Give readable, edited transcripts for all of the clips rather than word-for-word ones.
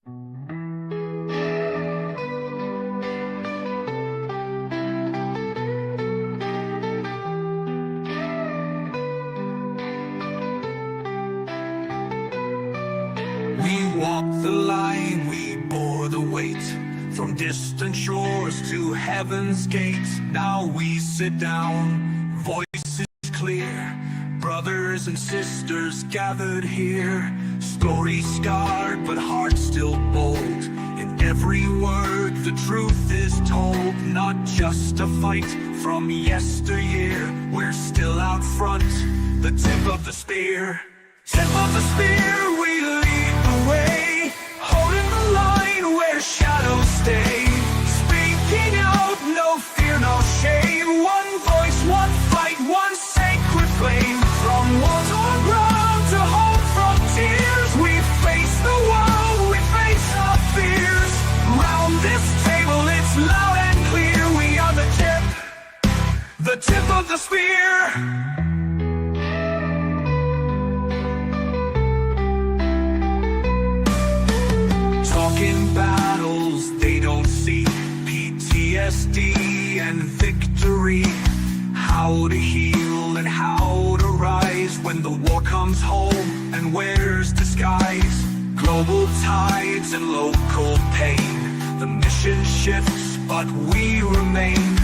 We walked the line, we bore the weight, from distant shores to heaven's gate. Now we sit down, voices clear, brothers and sisters gathered here. Stories scarred, but hearts still bold. In every word, the truth is told. Not just a fight from yesteryear, we're still out front, the tip of the spear. Tip of the spear, we lead the way, holding the line where shadows stay. Speaking out, no fear, no shame. One voice, one fight, one sacred flame. From war-torn ground to home frontiers, we face the world, we face our fears. Round this table, it's loud and clear. We are the tip of the spear. Talking battles they don't see, PTSD and victory. How to heal and how to rise when the war comes home and wears disguise. Global tides and local pain, the mission shifts but we remain.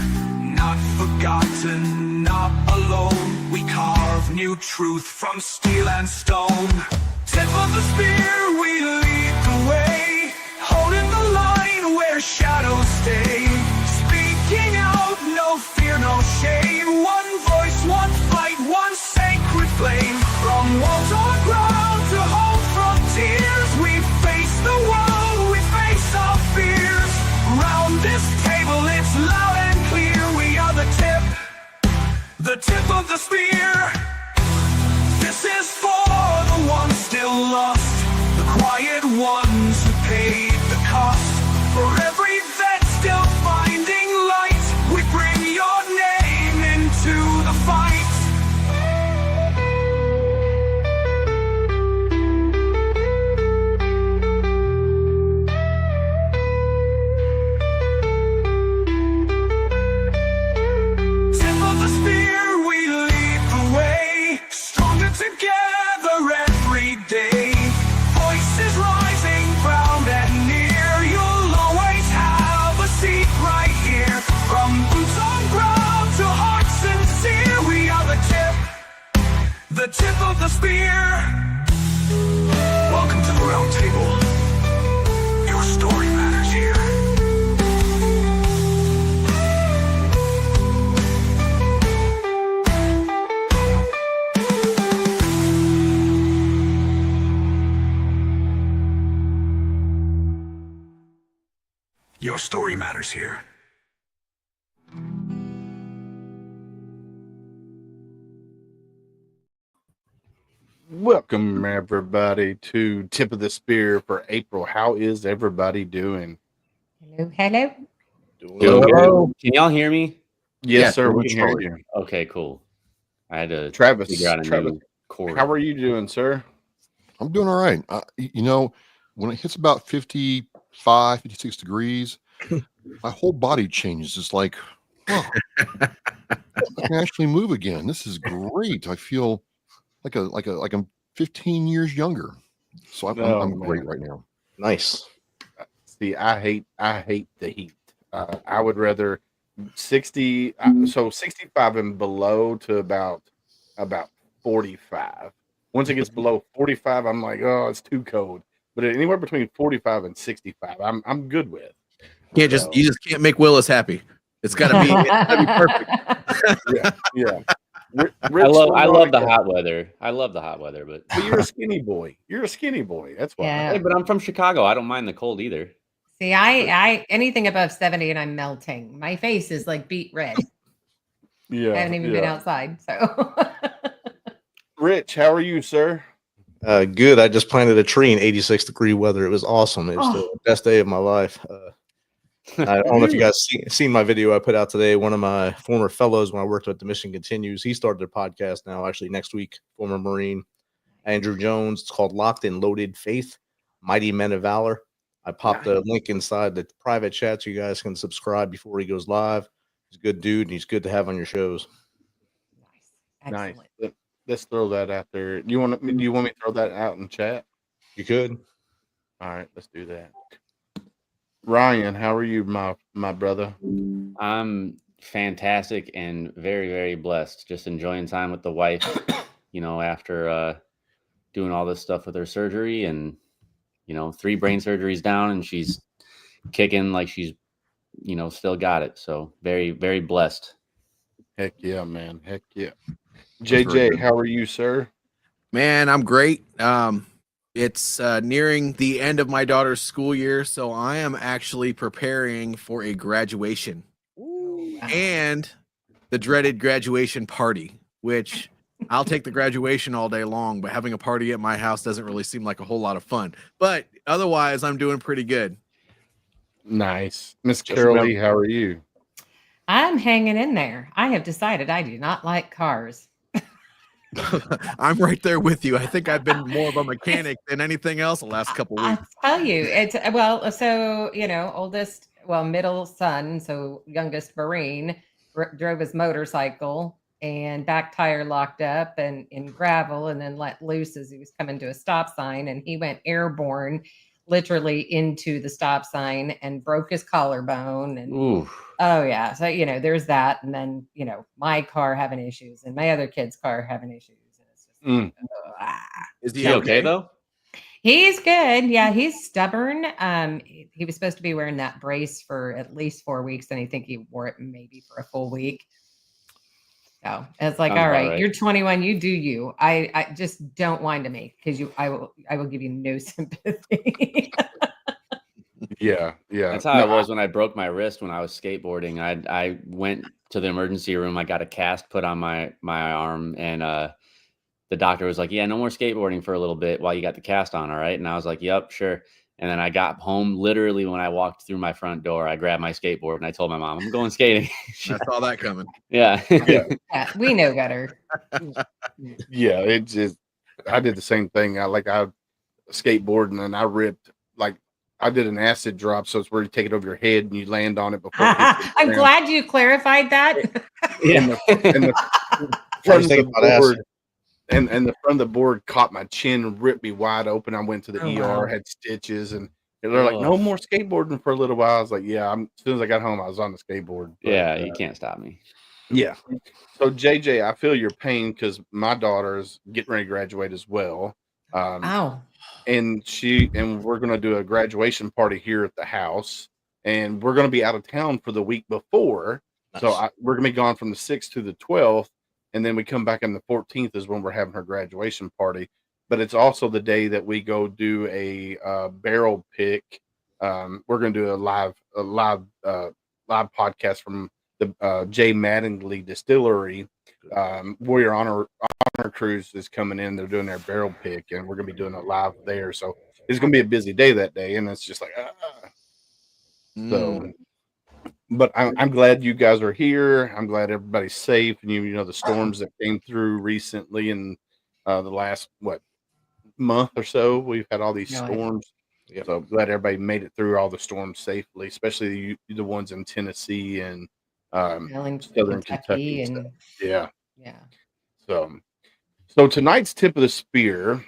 Not forgotten, not alone, we carve new truth from steel and stone. Tip of the spear, we lead the way, holding the line where shadows stay. Speaking out, no fear, no shame. One voice, one fight, one sacred flame. From war-torn ground to home frontiers, we face the world, we face our fears. Round this table, it's loud and clear. We are the tip of the spear. This is for the ones still lost, the quiet ones who paid the cost. For every vet still finding light, we bring your name into the fight. Tip of the spear, we lead the way, stronger together every day. Voices rising, proud and near. You'll always have a seat right here. From boots on ground to hearts sincere, we are the tip of the spear. Welcome to the round table. Your story matters here. Your story matters here. Welcome, everybody, to Tip of the Spear for April. How is everybody doing? Hello, hello. Doing Hello. good. Can y'all hear me? Yes, Yeah, sir. We doing can hear fine. you. Okay, cool. I had to Travis, figure out a new chord. how are you doing, sir? I'm doing all right. You know, when it hits about 55, 56 degrees, my whole body changes. It's like, oh, I can actually move again. This is great. I feel like I'm 15 years younger. So I'm great right now. Nice. See, I hate the heat. I would rather 60, so 65 and below to about 45. Once it gets below 45, I'm like, oh, it's too cold. But anywhere between 45 and 65, I'm good with. You just can't make Willis happy. It's gotta be perfect. Yeah. I love the hot weather. I love the hot weather, but you're a skinny boy. You're a skinny boy. That's why. Yeah. hey, but I'm from Chicago. I don't mind the cold either. See, I anything above 70 and I'm melting. My face is like beet red. Yeah. I haven't even been outside. So Rich, how are you, sir? Good. I just planted a tree in 86 degree weather. It was awesome. It was the best day of my life. I don't know if you guys seen my video I put out today. One of my former fellows when I worked at The Mission Continues, he started their podcast now, actually next week, former Marine, Andrew Jones. It's called Locked and Loaded Faith, Mighty Men of Valor. I popped a link inside the private chat so you guys can subscribe before he goes live. He's a good dude, and he's good to have on your shows. Nice. Nice. Excellent. Let's throw that out there. Do you want me to throw that out in chat? You could. All right, let's do that. Ryan, how are you, my brother? I'm fantastic and very, very blessed. Just enjoying time with the wife, after doing all this stuff with her surgery and, 3 brain surgeries down, and she's kicking like she's, still got it. So very, very blessed. Heck yeah, man. Heck yeah. very JJ, good. how are you, sir? Man, I'm great. It's nearing the end of my daughter's school year, so I am actually preparing for a graduation and the dreaded graduation party, which I'll take the graduation all day long, but having a party at my house doesn't really seem like a whole lot of fun. But otherwise, I'm doing pretty good. Nice. Miss Just Carol remember- Lee, how are you? I'm hanging in there. I have decided I do not like cars. I'm right there with you. I think I've been more of a mechanic than anything else the last couple I weeks. tell you, it's so middle son, so youngest Marine drove his motorcycle and back tire locked up and in gravel and then let loose as he was coming to a stop sign, and he went airborne literally into the stop sign and broke his collarbone. And Ooh. oh yeah, so there's that, and then my car having issues and my other kid's car having issues, and it's just Is He okay though? He's good. Yeah, he's stubborn. He was supposed to be wearing that brace for at least 4 weeks, and I think he wore it maybe for a full week. So it's like, Sounds all about right, right. you're 21, you do you. I just don't whine to me because I will give you no sympathy. Yeah. That's how I was when I broke my wrist when I was skateboarding. I went to the emergency room. I got a cast put on my arm, and the doctor was like, "Yeah, no more skateboarding for a little bit while you got the cast on, all right?" And I was like, "Yep, sure." And then I got home. Literally, when I walked through my front door, I grabbed my skateboard and I told my mom, "I'm going skating." I saw that coming. Yeah. Yeah. Yeah, we know better. Yeah, it just I did the same thing. I skateboarding and I ripped I did an acid drop, so it's where you take it over your head and you land on it before it hits the I'm ground. glad you clarified that. And the front of the think about acid. board and the front of the board caught my chin and ripped me wide open. I went to the Oh, ER, wow. had stitches, and they're like, "No more skateboarding for a little while." I was like, "Yeah." As soon as I got home, I was on the skateboard. But, Yeah, you can't stop me. yeah. So JJ, I feel your pain because my daughter's getting ready to graduate as well. Wow. And we're going to do a graduation party here at the house, and we're going to be out of town for the week before. So we're going to be gone from the 6th to the 12th, and then we come back on the 14th is when we're having her graduation party. But it's also the day that we go do a barrel pick. We're going to do a live podcast from the J. Mattingly Distillery. Warrior Honor Cruise is coming in. They're doing their barrel pick, and we're going to be doing it live there. So it's going to be a busy day that day, and it's just like so. But I'm glad you guys are here. I'm glad everybody's safe, and the storms that came through recently in the last month or so. We've had all these Really? storms. So glad everybody made it through all the storms safely, especially the ones in Tennessee and southern Kentucky and stuff. Yeah. So tonight's tip of the spear,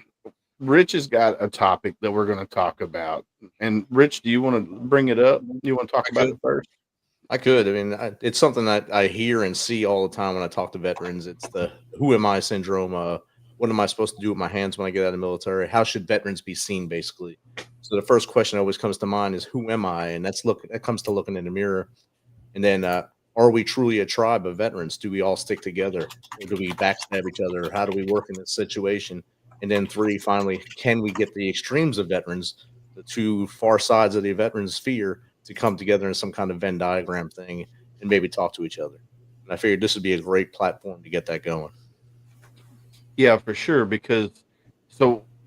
Rich has got a topic that we're going to talk about. And Rich, do you want to bring it up? You want to talk about it first? I could. I mean, it's something that I hear and see all the time when I talk to veterans. It's the "who am I" syndrome. What am I supposed to do with my hands when I get out of the military? How should veterans be seen, basically? So the first question that always comes to mind is, "Who am I?" And that comes to looking in the mirror. And then, are we truly a tribe of veterans? Do we all stick together? Or do we backstab each other? How do we work in this situation? And then 3, finally, can we get the extremes of veterans, the two far sides of the veterans sphere, to come together in some kind of Venn diagram thing and maybe talk to each other? And I figured this would be a great platform to get that going. Yeah, for sure. Because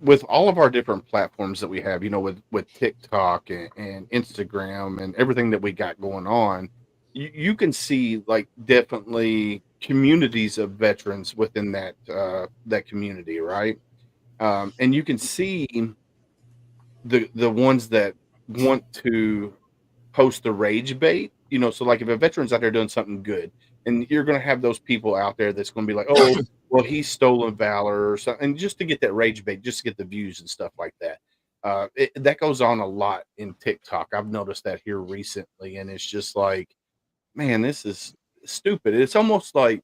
with all of our different platforms that we have, with TikTok and Instagram and everything that we got going on, you can see definitely communities of veterans within that community, right? And you can see the ones that want to post the rage bait, so like if a veteran's out there doing something good, and you're going to have those people out there that's going to be like, oh, well, he's stolen valor or something, and just to get that rage bait, just to get the views and stuff like that. That goes on a lot in TikTok. I've noticed that here recently, and it's just like, man, this is stupid. It's almost like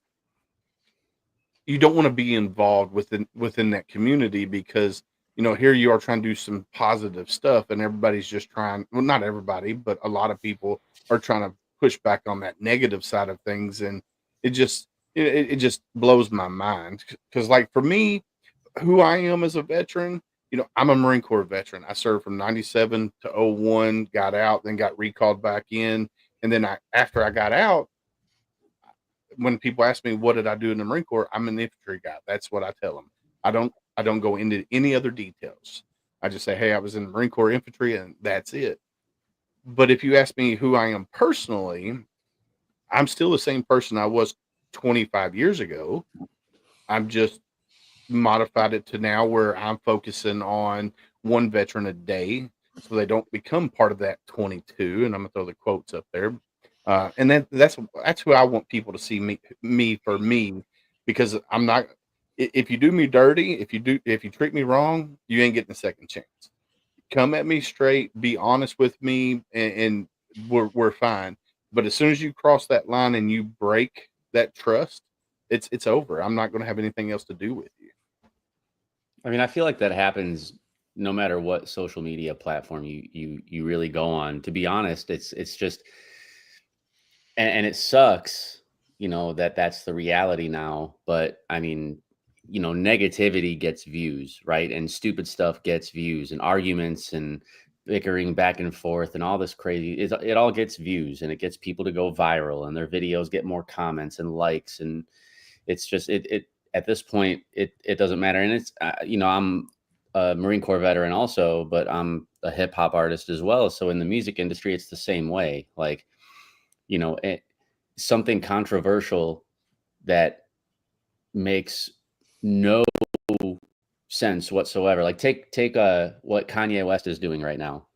you don't want to be involved within that community because here you are trying to do some positive stuff, and everybody's just trying. Well, not everybody, but a lot of people are trying to push back on that negative side of things, and it just blows my mind because, like, for me, who I am as a veteran, I'm a Marine Corps veteran. I served from 97 to 01, got out, then got recalled back in. And then after I got out, when people ask me, what did I do in the Marine Corps? I'm an infantry guy. That's what I tell them. I don't go into any other details. I just say, hey, I was in the Marine Corps infantry and that's it. But if you ask me who I am personally, I'm still the same person I was 25 years ago. I'm just modified it to now where I'm focusing on one veteran a day so they don't become part of that 22. And I'm gonna throw the quotes up there. And that's who I want people to see me for me, because I'm not, if you do me dirty, if you treat me wrong, you ain't getting a second chance. Come at me straight, be honest with me, and we're fine. But as soon as you cross that line and you break that trust, it's over. I'm not going to have anything else to do with you. I mean, I feel like that happens no matter what social media platform you really go on. To be honest, it's just, and it sucks, that's the reality now. But I mean, negativity gets views, right? And stupid stuff gets views, and arguments and bickering back and forth and all this crazy, it all gets views, and it gets people to go viral, and their videos get more comments and likes, and it's just it at this point it doesn't matter. And it's I'm a Marine Corps veteran also, but I'm a hip hop artist as well. So in the music industry, it's the same way. Like, something controversial that makes no sense whatsoever. Like take what Kanye West is doing right now.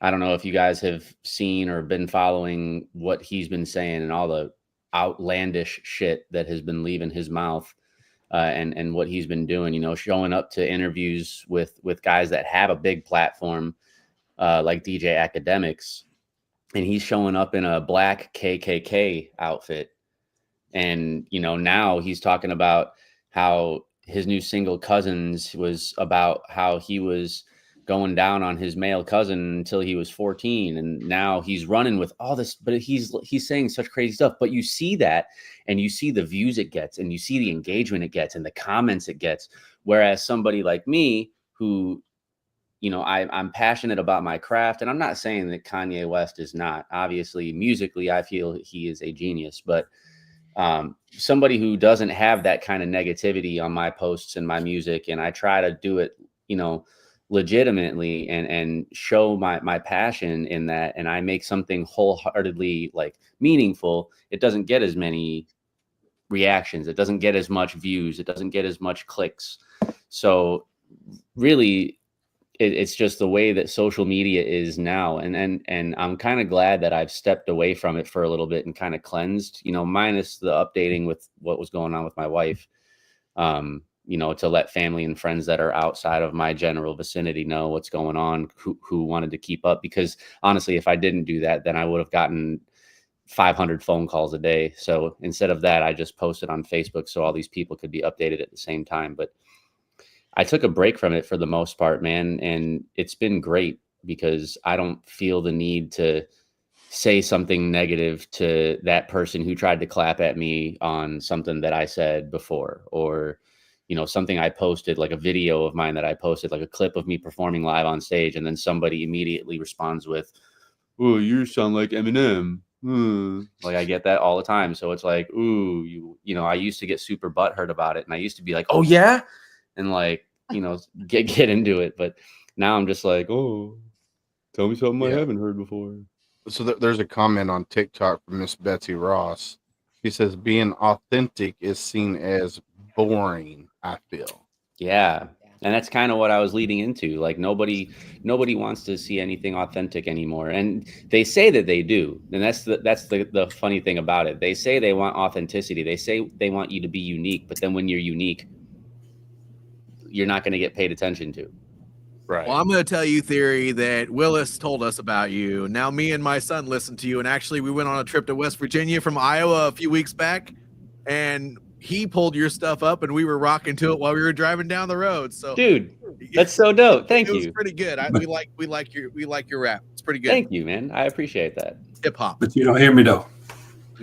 I don't know if you guys have seen or been following what he's been saying and all the outlandish shit that has been leaving his mouth, and what he's been doing, showing up to interviews with guys that have a big platform, like DJ Academics, and he's showing up in a black KKK outfit. And, now he's talking about how his new single Cousins was about how he was going down on his male cousin until he was 14. And now he's running with all this, but he's saying such crazy stuff. But you see that, and you see the views it gets, and you see the engagement it gets, and the comments it gets. Whereas somebody like me, who, I'm passionate about my craft, and I'm not saying that Kanye West is not. Obviously, musically, I feel he is a genius, but somebody who doesn't have that kind of negativity on my posts and my music, and I try to do it, legitimately and show my passion in that, and I make something wholeheartedly like meaningful, it doesn't get as many reactions, it doesn't get as much views, it doesn't get as much clicks. So really, it's just the way that social media is now. And I'm kind of glad that I've stepped away from it for a little bit and kind of cleansed, minus the updating with what was going on with my wife, to let family and friends that are outside of my general vicinity know what's going on, who wanted to keep up. Because honestly, if I didn't do that, then I would have gotten 500 phone calls a day. So instead of that, I just posted on Facebook so all these people could be updated at the same time. But I took a break from it for the most part, man. And it's been great because I don't feel the need to say something negative to that person who tried to clap at me on something that I said before, or, something I posted, like a video of mine that I posted, like a clip of me performing live on stage. And then somebody immediately responds with, "Oh, you sound like Eminem." Like I get that all the time. So it's like, ooh, I used to get super butthurt about it. And I used to be like, "Oh yeah." And like, get into it. But now I'm just like, "Oh, tell me something I haven't heard before." So there's a comment on TikTok from Miss Betsy Ross. She says being authentic is seen as boring, I feel. Yeah. And that's kind of what I was leading into. Like nobody wants to see anything authentic anymore. And they say that they do. And that's the funny thing about it. They say they want authenticity. They say they want you to be unique, but then when you're unique, you're not going to get paid attention to. Right. Well, I'm going to tell you, Theory, that Willis told us about you. Now, me and my son listened to you, and actually, we went on a trip to West Virginia from Iowa a few weeks back, and he pulled your stuff up, and we were rocking to it while we were driving down the road. So, dude, that's so dope. Thank it was you. pretty good. We like your rap. It's pretty good. Thank you, man. I appreciate that. Hip hop. But you don't hear me though.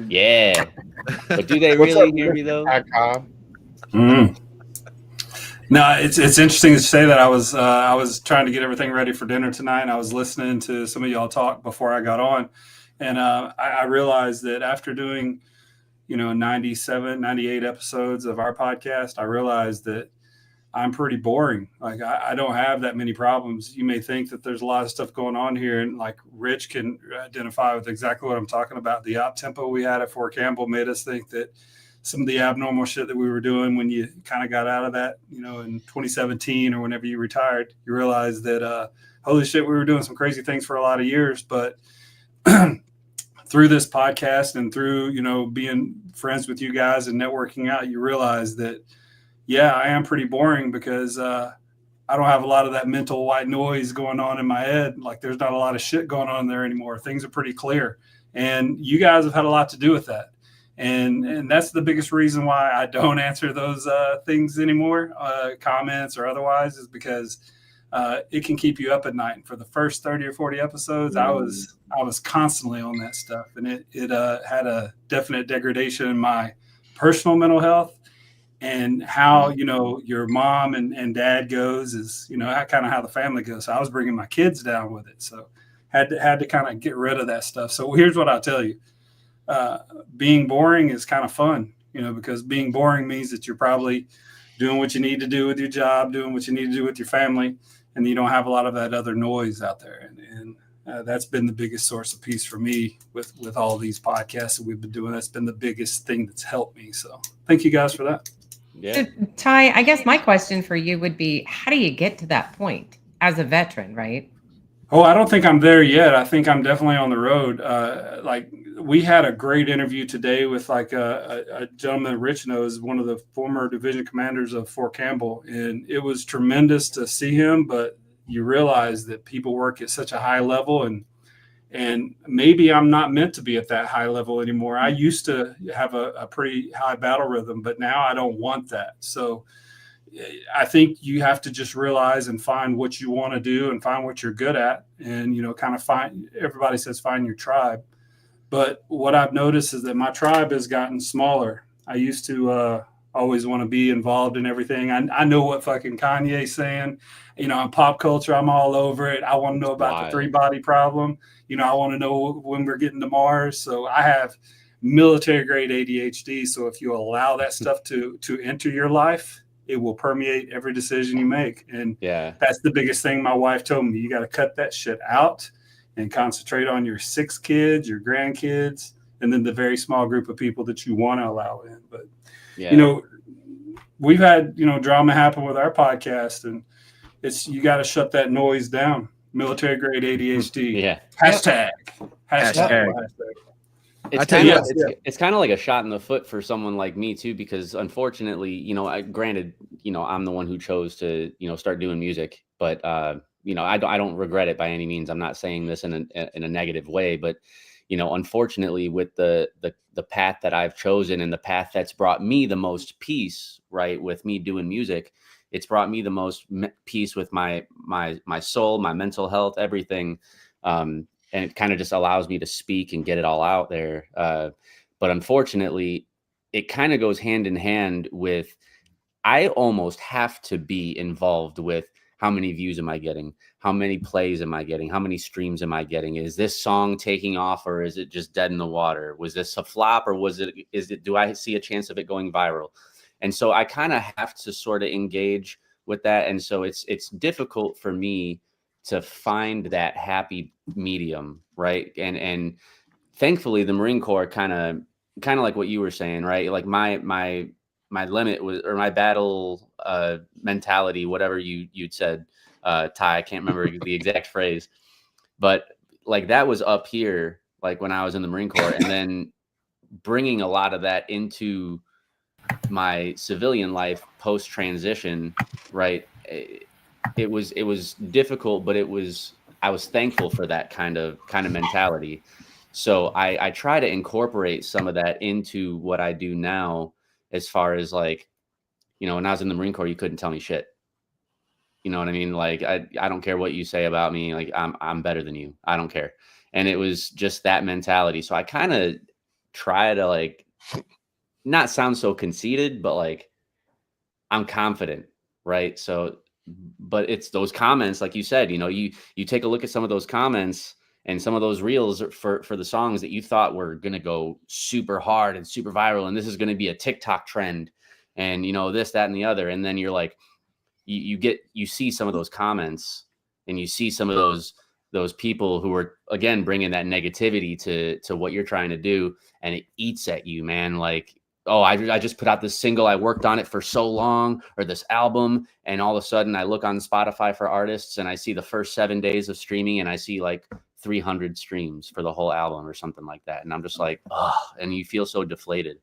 Yeah. But do they What's really up, hear me though? No, it's interesting to say that. I was trying to get everything ready for dinner tonight, and I was listening to some of y'all talk before I got on, and I realized that after doing 97, 98 episodes of our podcast, I realized that I'm pretty boring. Like I don't have that many problems. You may think that there's a lot of stuff going on here, and like Rich can identify with exactly what I'm talking about. The op tempo we had at Fort Campbell made us think that some of the abnormal shit that we were doing when you kind of got out of that, in 2017 or whenever you retired, you realized that, holy shit, we were doing some crazy things for a lot of years. But through this podcast and through, being friends with you guys and networking out, you realize that, yeah, I am pretty boring because I don't have a lot of that mental white noise going on in my head. Like there's not a lot of shit going on there anymore. Things are pretty clear. And you guys have had a lot to do with that. And that's the biggest reason why I don't answer those things anymore, comments or otherwise, is because it can keep you up at night. And for the first 30 or 40 episodes, I was constantly on that stuff, and it had a definite degradation in my personal mental health, and how your mom and dad goes is kind of how the family goes. So I was bringing my kids down with it, so had to kind of get rid of that stuff. So here's what I'll tell you. Being boring is kind of fun, because being boring means that you're probably doing what you need to do with your job, doing what you need to do with your family, and you don't have a lot of that other noise out there. And that's been the biggest source of peace for me with all these podcasts that we've been doing. That's been the biggest thing that's helped me. So thank you guys for that. Yeah. So, Ty, I guess my question for you would be, how do you get to that point as a veteran, right? Oh, I don't think I'm there yet. I think I'm definitely on the road. Like we had a great interview today with like a gentleman Rich knows, one of the former division commanders of Fort Campbell. And it was tremendous to see him, but you realize that people work at such a high level, and maybe I'm not meant to be at that high level anymore. I used to have a pretty high battle rhythm, but now I don't want that. So I think you have to just realize and find what you want to do and find what you're good at, and kind of find, everybody says find your tribe, but what I've noticed is that my tribe has gotten smaller. I used to always want to be involved in everything. I know what fucking Kanye's saying, in pop culture, I'm all over it. I want to know about the 3-body problem. I want to know when we're getting to Mars. So I have military grade ADHD. So if you allow that stuff to enter your life, it will permeate every decision you make. And that's the biggest thing my wife told me. You got to cut that shit out and concentrate on your 6 kids, your grandkids, and then the very small group of people that you want to allow in. But, we've had, drama happen with our podcast, and you got to shut that noise down. Military grade ADHD. Yeah. Hashtag. It's kind of like a shot in the foot for someone like me too, because unfortunately, granted, I'm the one who chose to, start doing music, but I don't regret it by any means. I'm not saying this in a negative way, but unfortunately, with the path that I've chosen and the path that's brought me the most peace, right, with me doing music, it's brought me the most peace with my soul, my mental health, everything. And it kind of just allows me to speak and get it all out there. But unfortunately, it kind of goes hand in hand with, I almost have to be involved with how many views am I getting? How many plays am I getting? How many streams am I getting? Is this song taking off, or is it just dead in the water? Was this a flop, or do I see a chance of it going viral? And so I kind of have to sort of engage with that. And so it's difficult for me to find that happy medium, right? And thankfully the Marine Corps kind of like what you were saying, right? Like my limit was, or my battle mentality, whatever you'd said, Ty, I can't remember the exact phrase, but like that was up here, like when I was in the Marine Corps, and then bringing a lot of that into my civilian life post transition, right? It was difficult, but I was thankful for that kind of mentality. So I try to incorporate some of that into what I do now, as far as like, you know, when I was in the Marine Corps, you couldn't tell me shit. You know what I mean? Like, I don't care what you say about me. Like, I'm better than you. I don't care. And it was just that mentality. So I kind of try to like not sound so conceited, but like I'm confident, right? So, but it's those comments, like you said, you know, you take a look at some of those comments and some of those reels for the songs that you thought were going to go super hard and super viral, and this is going to be a TikTok trend, and you know, this, that, and the other, and then you're like, you see some of those comments, and you see some of those people who are again bringing that negativity to what you're trying to do, and it eats at you, man. Like, oh, I just put out this single, I worked on it for so long, or this album, and all of a sudden I look on Spotify for artists and I see the first 7 days of streaming and I see like 300 streams for the whole album or something like that, and I'm just like, oh, and you feel so deflated.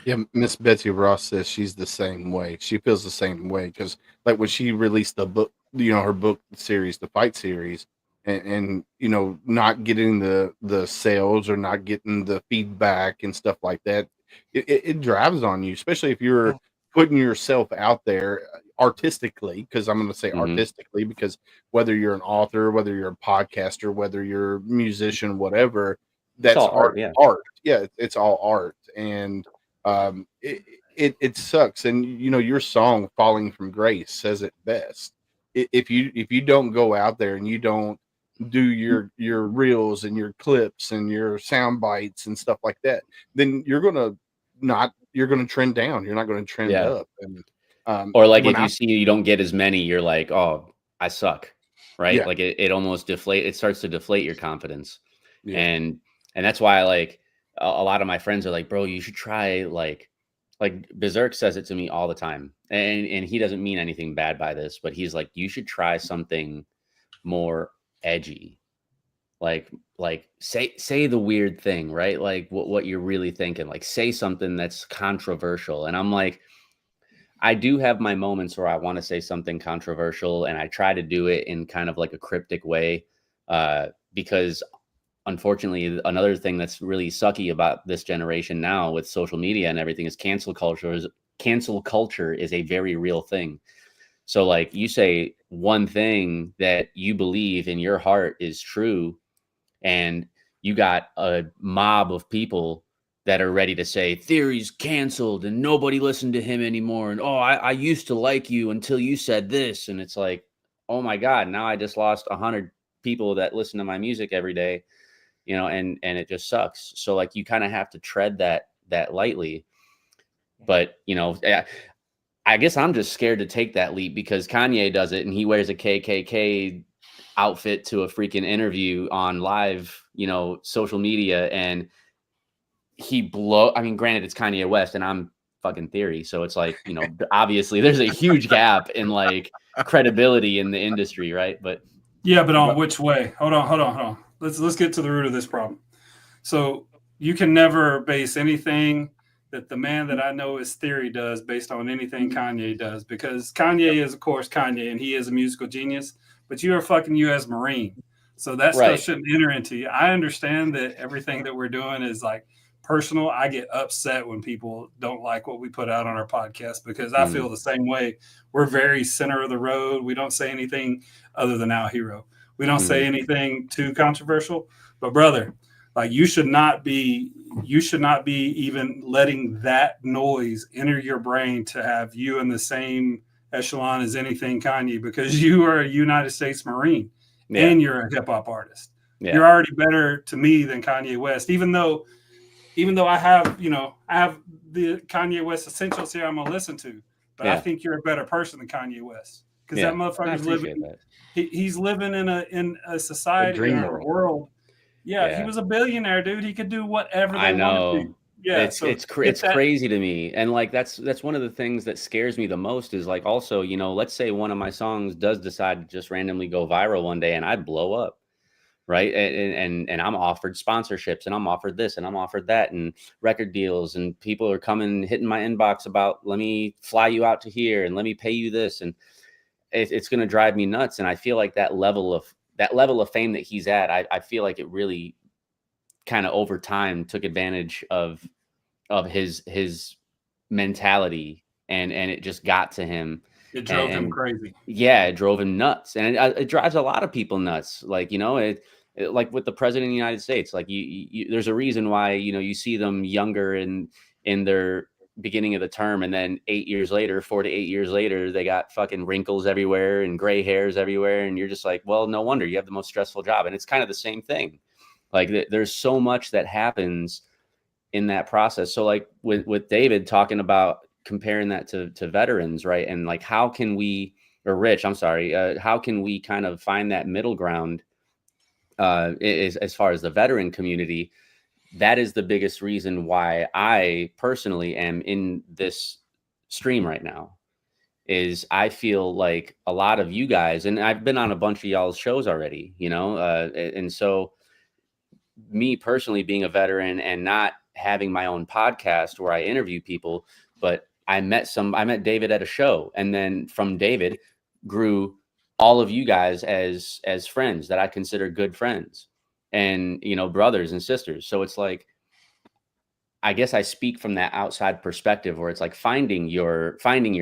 Yeah, Miss Betsy Ross says she's the same way. She feels the same way because, like, when she released the book, you know, her book series, the Fight series, and you know, not getting the sales or not getting the feedback and stuff like that, it drives on you, especially if you're putting yourself out there artistically. Because I'm going to say artistically, because whether you're an author, whether you're a podcaster, whether you're a musician, whatever, that's all art, yeah. Art, yeah, it's all art, and it sucks. And you know, your song "Falling from Grace" says it best. If you don't go out there and you don't do your reels and your clips and your sound bites and stuff like that, then you're gonna trend down. You're not gonna trend up. And or like if you see you don't get as many, you're like, oh, I suck, right? Yeah. Like it almost it starts to deflate your confidence. Yeah. And that's why, like, a lot of my friends are like, bro, you should try like Berserk says it to me all the time, and he doesn't mean anything bad by this, but he's like, you should try something more edgy, like say the weird thing, right? Like what you're really thinking, like say something that's controversial. And I'm like, I do have my moments where I want to say something controversial, and I try to do it in kind of like a cryptic way, because unfortunately, another thing that's really sucky about this generation now with social media and everything is cancel culture is a very real thing. So like, you say one thing that you believe in your heart is true, and you got a mob of people that are ready to say Theory's canceled and nobody listened to him anymore. And, oh, I used to like you until you said this. And it's like, oh my God, now I just lost 100 people that listen to my music every day, you know, and it just sucks. So like, you kind of have to tread that lightly. But, you know, I guess I'm just scared to take that leap because Kanye does it and he wears a KKK outfit to a freaking interview on live, you know, social media, and I mean, granted, it's Kanye West and I'm fucking Theory, so it's like, you know, obviously there's a huge gap in like credibility in the industry, right? But yeah, but on which way? Hold on. Let's get to the root of this problem. So you can never base anything that the man that I know is Theory does based on anything Kanye does, because Kanye is, of course, Kanye, and he is a musical genius, but you're a fucking U.S. Marine. So that stuff shouldn't enter into you. I understand that everything that we're doing is like personal. I get upset when people don't like what we put out on our podcast because I feel the same way. We're very center of the road. We don't say anything other than our hero. We don't say anything too controversial. But brother, like, you should not be even letting that noise enter your brain to have you in the same echelon as anything Kanye, because you are a United States Marine and you're a hip hop artist. Yeah. You're already better to me than Kanye West, even though I have the Kanye West essentials here I'm gonna listen to, but I think you're a better person than Kanye West, because that motherfucker's living. He's living in a society, in a world. Yeah, he was a billionaire, dude. He could do whatever they wanted to. Yeah, it's so it's get it's that. crazy to me, and like that's one of the things that scares me the most is like also, you know, let's say one of my songs does decide to just randomly go viral one day and I blow up, right? And I'm offered sponsorships and I'm offered this and I'm offered that and record deals, and people are coming hitting my inbox about, let me fly you out to here and let me pay you this, and it's going to drive me nuts. And I feel like that level of fame that he's at, I feel like it really kind of over time took advantage of his mentality, and it just got to him. It drove him And crazy. yeah, it drove him nuts, and it drives a lot of people nuts. Like, you know, it like with the president of the United States, like you there's a reason why, you know, you see them younger in their beginning of the term, and then 4 to 8 years later, they got fucking wrinkles everywhere and gray hairs everywhere, and you're just like, well, no wonder you have the most stressful job. And it's kind of the same thing. Like there's so much that happens in that process. So like with David talking about comparing that to veterans, right? And like, how can we, or Rich, I'm sorry, how can we kind of find that middle ground as far as the veteran community? That is the biggest reason why I personally am in this stream right now, is I feel like a lot of you guys, and I've been on a bunch of y'all's shows already, you know, and so me personally being a veteran and not having my own podcast where I interview people, but I met David at a show, and then from David grew all of you guys as friends that I consider good friends, and, you know, brothers and sisters. So it's like, I guess I speak from that outside perspective where it's like finding your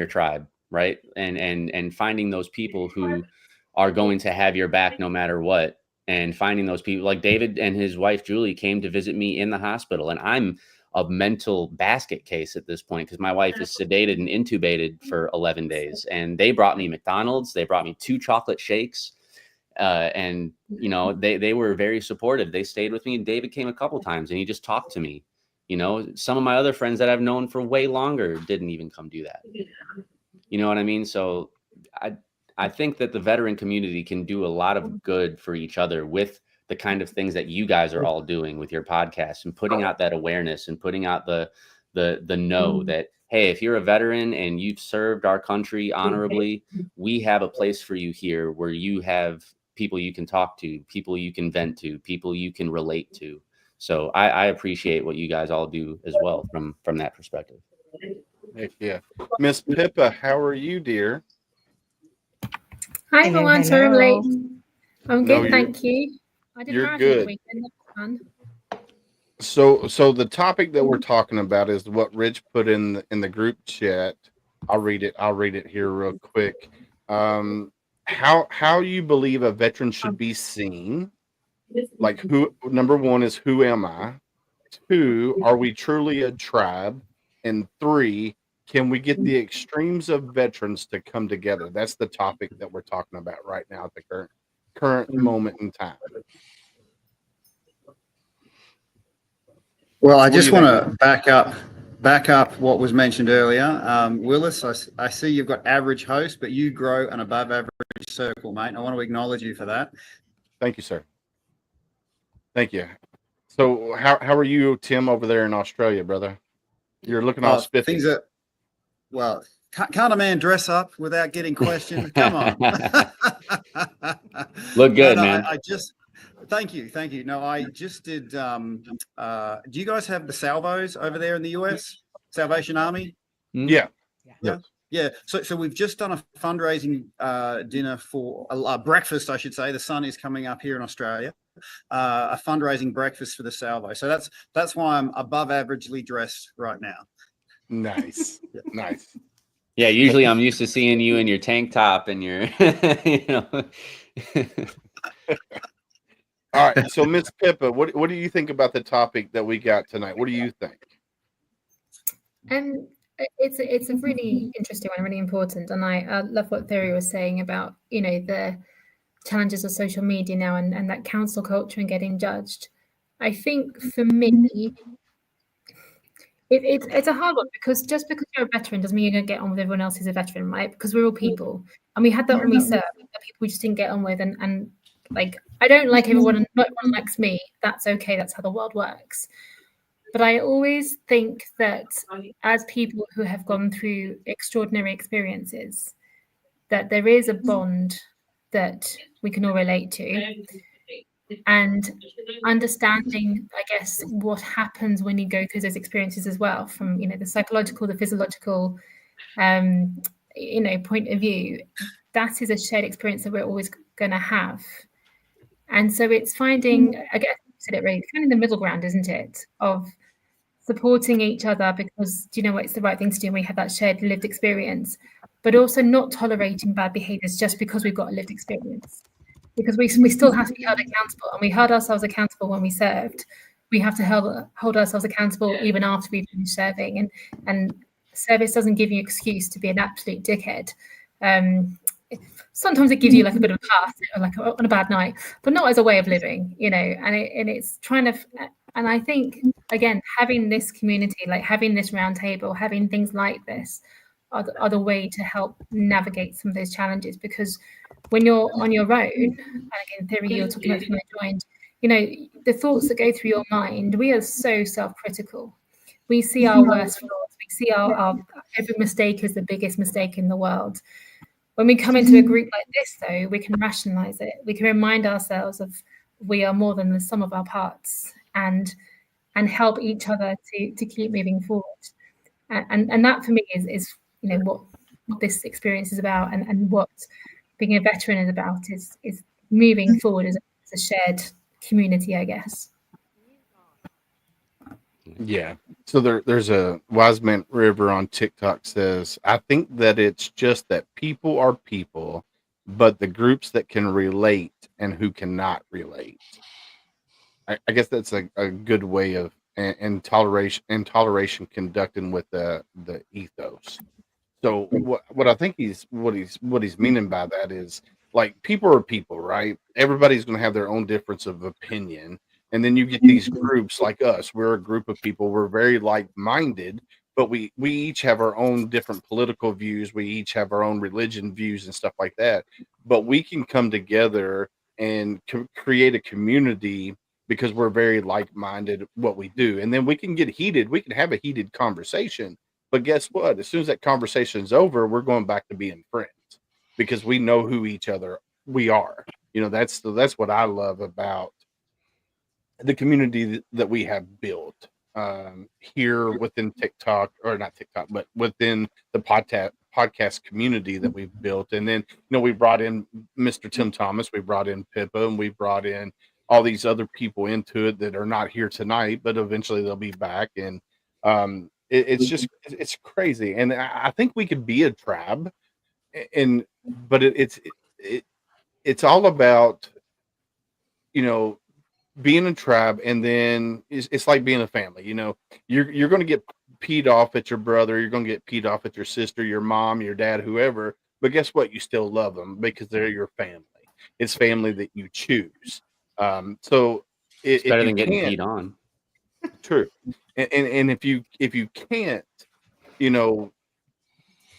tribe, right? And finding those people who are going to have your back no matter what. And finding those people like David and his wife, Julie, came to visit me in the hospital. And I'm a mental basket case at this point because my wife is sedated and intubated for 11 days. And they brought me McDonald's. They brought me 2 chocolate shakes. And, you know, they were very supportive. They stayed with me. And David came a couple times and he just talked to me. You know, some of my other friends that I've known for way longer didn't even come do that. You know what I mean? So I think that the veteran community can do a lot of good for each other with the kind of things that you guys are all doing with your podcast and putting out that awareness and putting out the know that, hey, if you're a veteran and you've served our country honorably, we have a place for you here where you have people you can talk to, people you can vent to, people you can relate to. So I appreciate what you guys all do as well from that perspective. Heck yeah. Miss Pippa, how are you, dear? Hi everyone, sorry I'm late. I'm No, good, thank you. I did you're marathon the good. weekend. That was fun. So the topic that we're talking about is what Rich put in the group chat. I'll read it here real quick. How you believe a veteran should be seen? Like, who, number 1 is, who am I? 2, are we truly a tribe? And 3, can we get the extremes of veterans to come together? That's the topic that we're talking about right now at the current moment in time. Well, I just want to back up what was mentioned earlier. Willis, I see you've got average host, but you grow an above average circle, mate. I want to acknowledge you for that. Thank you, sir. Thank you. So how are you, Tim, over there in Australia, brother? You're looking all spiffy. Things are, well, can't a man dress up without getting questioned? Come on. Look good, man. I just, thank you. No, I just did, do you guys have the Salvos over there in the US? Salvation Army? Yeah. Yeah. So we've just done a fundraising dinner for a breakfast, I should say. The sun is coming up here in Australia. A fundraising breakfast for the Salvo. So that's why I'm above averagely dressed right now. Nice. Nice. Yeah, usually I'm used to seeing you in your tank top and your, you know. All right. So Miss Pippa, what do you think about the topic that we got tonight? What do you think? It's a really interesting one, really important, and I love what Theory was saying about, you know, the challenges of social media now and that council culture and getting judged. I think for me, it's a hard one because just because you're a veteran doesn't mean you're going to get on with everyone else who's a veteran, right? Because we're all people, and we had that when we served. People we just didn't get on with, and like I don't like everyone, and not everyone likes me. That's okay. That's how the world works. But I always think that as people who have gone through extraordinary experiences, that there is a bond that we can all relate to. And understanding, I guess, what happens when you go through those experiences as well, from, you know, the psychological, the physiological, you know, point of view, that is a shared experience that we're always going to have. And so it's finding, I guess, you said it really, finding the middle ground, isn't it, of supporting each other because, do you know what, it's the right thing to do, and we have that shared lived experience, but also not tolerating bad behaviors just because we've got a lived experience. Because we still have to be held accountable, and we held ourselves accountable when we served. We have to hold ourselves accountable even after we've finished serving. And service doesn't give you an excuse to be an absolute dickhead. Sometimes it gives you like a bit of a pass, or like on a bad night, but not as a way of living, you know. And it's trying to. And I think, again, having this community, like having this roundtable, having things like this, are the way to help navigate some of those challenges. Because when you're on your own, and again, theory, you're talking about when I joined, you know, the thoughts that go through your mind, we are so self-critical. We see our worst flaws. We see our every mistake as the biggest mistake in the world. When we come into a group like this, though, we can rationalize it. We can remind ourselves of we are more than the sum of our parts, and help each other to keep moving forward. And that for me is you know what this experience is about, and what being a veteran is about, is moving forward as a shared community, I guess. Yeah. So there's a Wiseman River on TikTok says, I think that it's just that people are people, but the groups that can relate and who cannot relate. I guess that's a good way of and toleration conducting with the ethos. So what I think he's meaning by that is, like, people are people, right? Everybody's going to have their own difference of opinion, and then you get these groups like us. We're a group of people. We're very like-minded, but we each have our own different political views. We each have our own religion views and stuff like that. But we can come together and create a community because we're very like-minded what we do, and then we can get heated. We can have a heated conversation, but guess what? As soon as that conversation is over, we're going back to being friends because we know who each other we are. You know, that's what I love about the community that we have built here within TikTok, or not TikTok, but within the podcast community that we've built. And then, you know, we brought in Mr. Tim Thomas, we brought in Pippa, and we brought in all these other people into it that are not here tonight, but eventually they'll be back. And it's crazy. And I think we could be a tribe, and but it's all about, you know, being a tribe, and then it's like being a family. You know, you're going to get peed off at your brother, you're going to get peed off at your sister, your mom, your dad, whoever, but guess what? You still love them because they're your family. It's family that you choose. So It's if better you than getting can't, peed on. true, and if you can't, you know,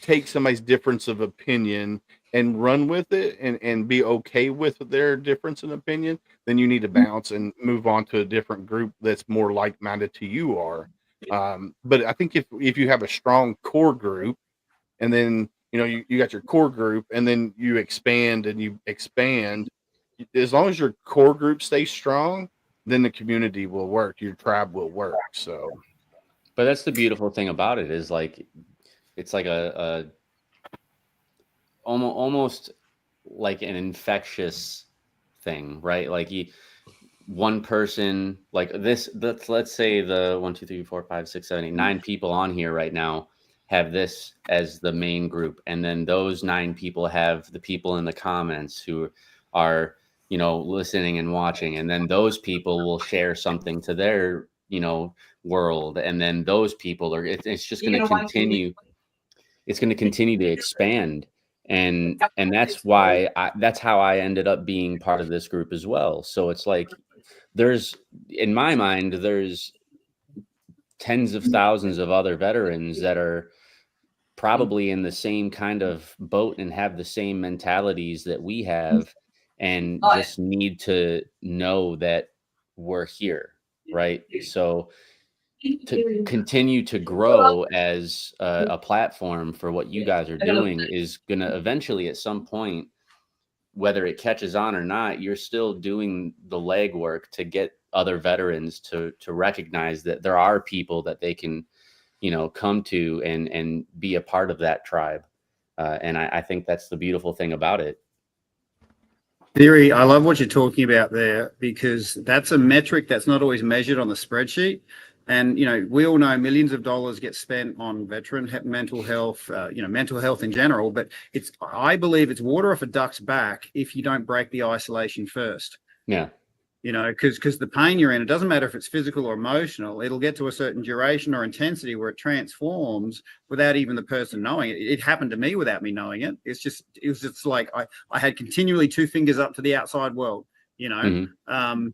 take somebody's difference of opinion and run with it, and be okay with their difference in opinion, then you need to bounce and move on to a different group that's more like-minded to you are. But I think if you have a strong core group, and then, you know, you got your core group, and then you expand and you expand, as long as your core group stays strong, then the community will work, your tribe will work. So But that's the beautiful thing about it, is like, it's like a almost like an infectious thing, right? Like one person like this, let's say the 1, 2, 3, 4, 5, 6, 7, 8, 9 people on here right now have this as the main group, and then those 9 people have the people in the comments who are, you know, listening and watching, and then those people will share something to their, you know, world, and then those people are, it's just going to continue. It's going to continue to expand, and that's why that's how I ended up being part of this group as well. So it's like, there's, in my mind, there's tens of thousands of other veterans that are probably in the same kind of boat and have the same mentalities that we have, and just need to know that we're here, right? So to continue to grow as a platform for what you guys are doing is going to eventually, at some point, whether it catches on or not, you're still doing the legwork to get other veterans to recognize that there are people that they can, come to and be a part of that tribe. And I think that's the beautiful thing about it. Theory, I love what you're talking about there, because that's a metric that's not always measured on the spreadsheet. And, we all know millions of dollars get spent on veteran mental health, mental health in general, but I believe it's water off a duck's back if you don't break the isolation first. Yeah. Because the pain you're in, it doesn't matter if it's physical or emotional, it'll get to a certain duration or intensity where it transforms without even the person knowing it. It happened to me without me knowing it. It was just like I had continually two fingers up to the outside world, Mm-hmm.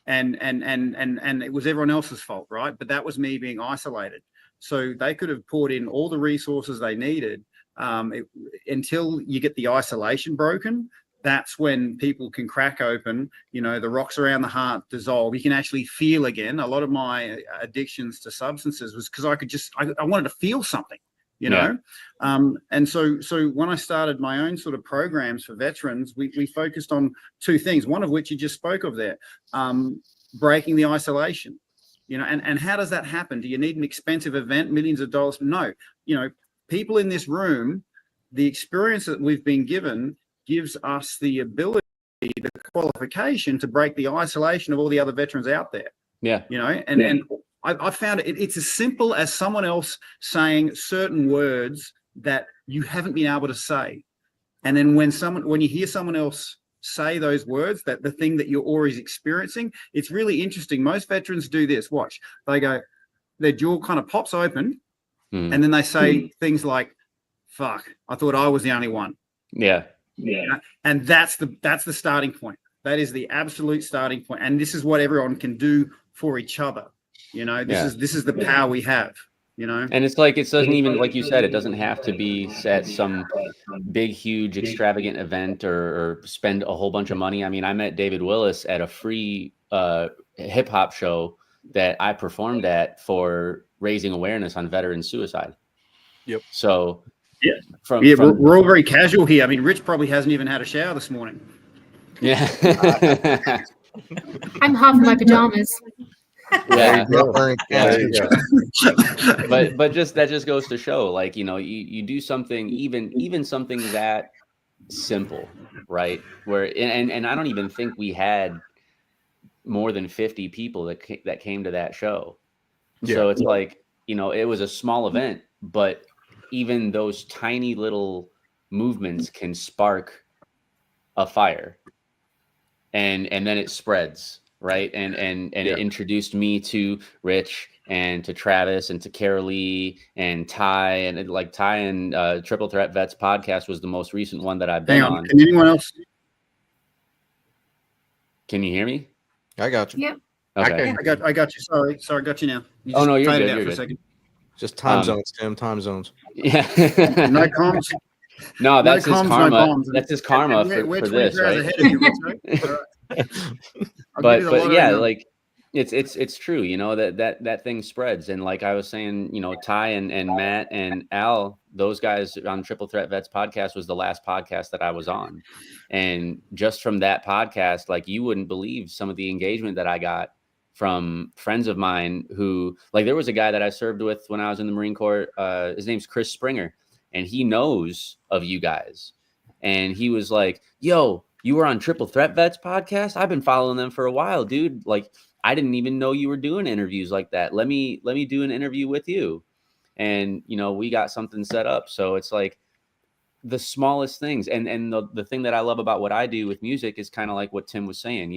And it was everyone else's fault, right? But that was me being isolated. So they could have poured in all the resources they needed until you get the isolation broken. That's when people can crack open, the rocks around the heart dissolve. You can actually feel again. A lot of my addictions to substances was because I wanted to feel something, Yeah. And so when I started my own sort of programs for veterans, we focused on two things, one of which you just spoke of there, breaking the isolation, and how does that happen? Do you need an expensive event, millions of dollars? No, people in this room, the experience that we've been given gives us the ability, the qualification to break the isolation of all the other veterans out there. Yeah. And I found it's as simple as someone else saying certain words that you haven't been able to say. And then when you hear someone else say those words, that the thing that you're always experiencing, it's really interesting. Most veterans do this. Watch. They go, their jaw kind of pops open, and then they say things like, fuck, I thought I was the only one. Yeah. Yeah. And that's the starting point. That is the absolute starting point. And this is what everyone can do for each other. This is the power we have, And it's like, it doesn't even, like you said, it doesn't have to be at some big, huge, extravagant event or spend a whole bunch of money. I mean, I met David Willis at a free hip hop show that I performed at for raising awareness on veteran suicide. Yep. So yeah, from we're all very casual here. I mean, Rich probably hasn't even had a shower this morning. Yeah. I'm half in my pajamas. Yeah. There you go. but that just goes to show, like, you do something, even something that simple, right? Where and I don't even think we had more than 50 people that came to that show. Yeah. So it's like, it was a small event, but even those tiny little movements can spark a fire, and then it spreads, right? And it introduced me to Rich and to Travis and to Carolee and Ty, and Ty and Triple Threat Vets podcast was the most recent one that I've been on. Can anyone else? Can you hear me? I got you. Yep. Okay. I got you. Sorry, I got you now. You Oh, no, you're faded good. out You're for a good. second. Just time zones, Tim. Time zones. Yeah. No comms. No, that's no his comms, karma. no bombs. That's his karma We're for 24 this, hours right? ahead of you, Rich, right? All right. But yeah, like it's true, that thing spreads. And like I was saying, Ty and Matt and Al, those guys on Triple Threat Vets podcast was the last podcast that I was on. And just from that podcast, like, you wouldn't believe some of the engagement that I got from friends of mine who, like, there was a guy that I served with when I was in the Marine Corps. His name's Chris Springer, and he knows of you guys. And he was like, yo, you were on Triple Threat Vets podcast? I've been following them for a while, dude. Like, I didn't even know you were doing interviews like that. Let me do an interview with you. And, we got something set up. So it's like the smallest things. And the thing that I love about what I do with music is kind of like what Tim was saying,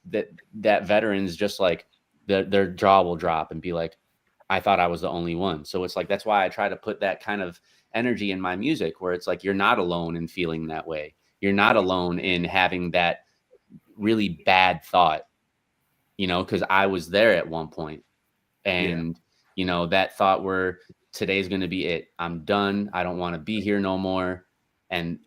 that veterans just like their jaw will drop and be like, I thought I was the only one. So it's like, that's why I try to put that kind of energy in my music, where it's like, you're not alone in feeling that way. You're not alone in having that really bad thought, because I was there at one point. And, that thought where today's going to be it. I'm done. I don't want to be here no more. And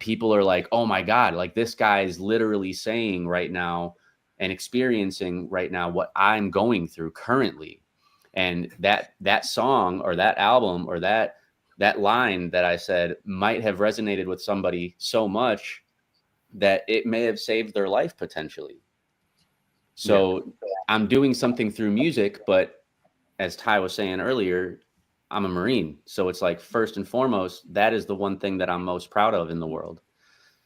people are like, oh my God, like, this guy is literally saying right now and experiencing right now what I'm going through currently. And that song or that album or that line that I said might have resonated with somebody so much that it may have saved their life potentially. So I'm doing something through music, but as Ty was saying earlier, I'm a Marine. So it's like, first and foremost, that is the one thing that I'm most proud of in the world.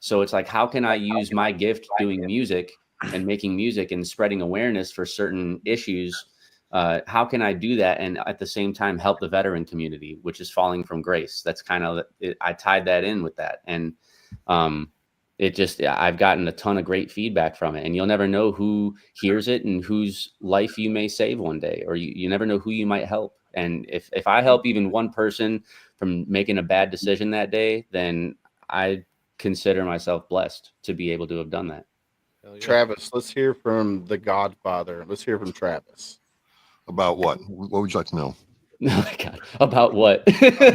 So it's like, how can I use my gift doing music and making music and spreading awareness for certain issues? How can I do that and at the same time help the veteran community, which is falling from grace? That's kind of it. I tied that in with that. And I've gotten a ton of great feedback from it, and you'll never know who hears it and whose life you may save one day, or you never know who you might help. And if I help even one person from making a bad decision that day, then I consider myself blessed to be able to have done that. Travis, let's hear from the Godfather. Let's hear from Travis. About what? What would you like to know? Oh my God. About what?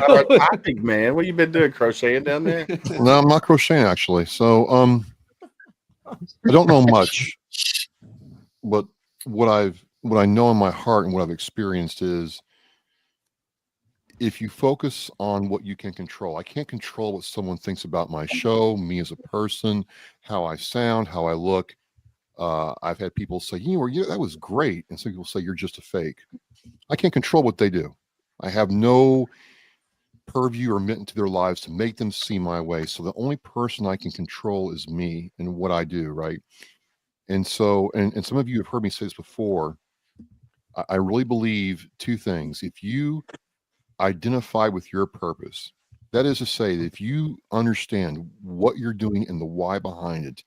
Our topic, man. What you been doing? Crocheting down there? No, I'm not crocheting actually. So I don't know much, but what I know in my heart and what I've experienced is, if you focus on what you can control. I can't control what someone thinks about my show, me as a person, how I sound, how I look. I've had people say, that was great. And some people say, you're just a fake. I can't control what they do. I have no purview or mitten to their lives to make them see my way. So the only person I can control is me and what I do, right? And so, and some of you have heard me say this before, I really believe two things. If you identify with your purpose, that is to say that if you understand what you're doing and the why behind it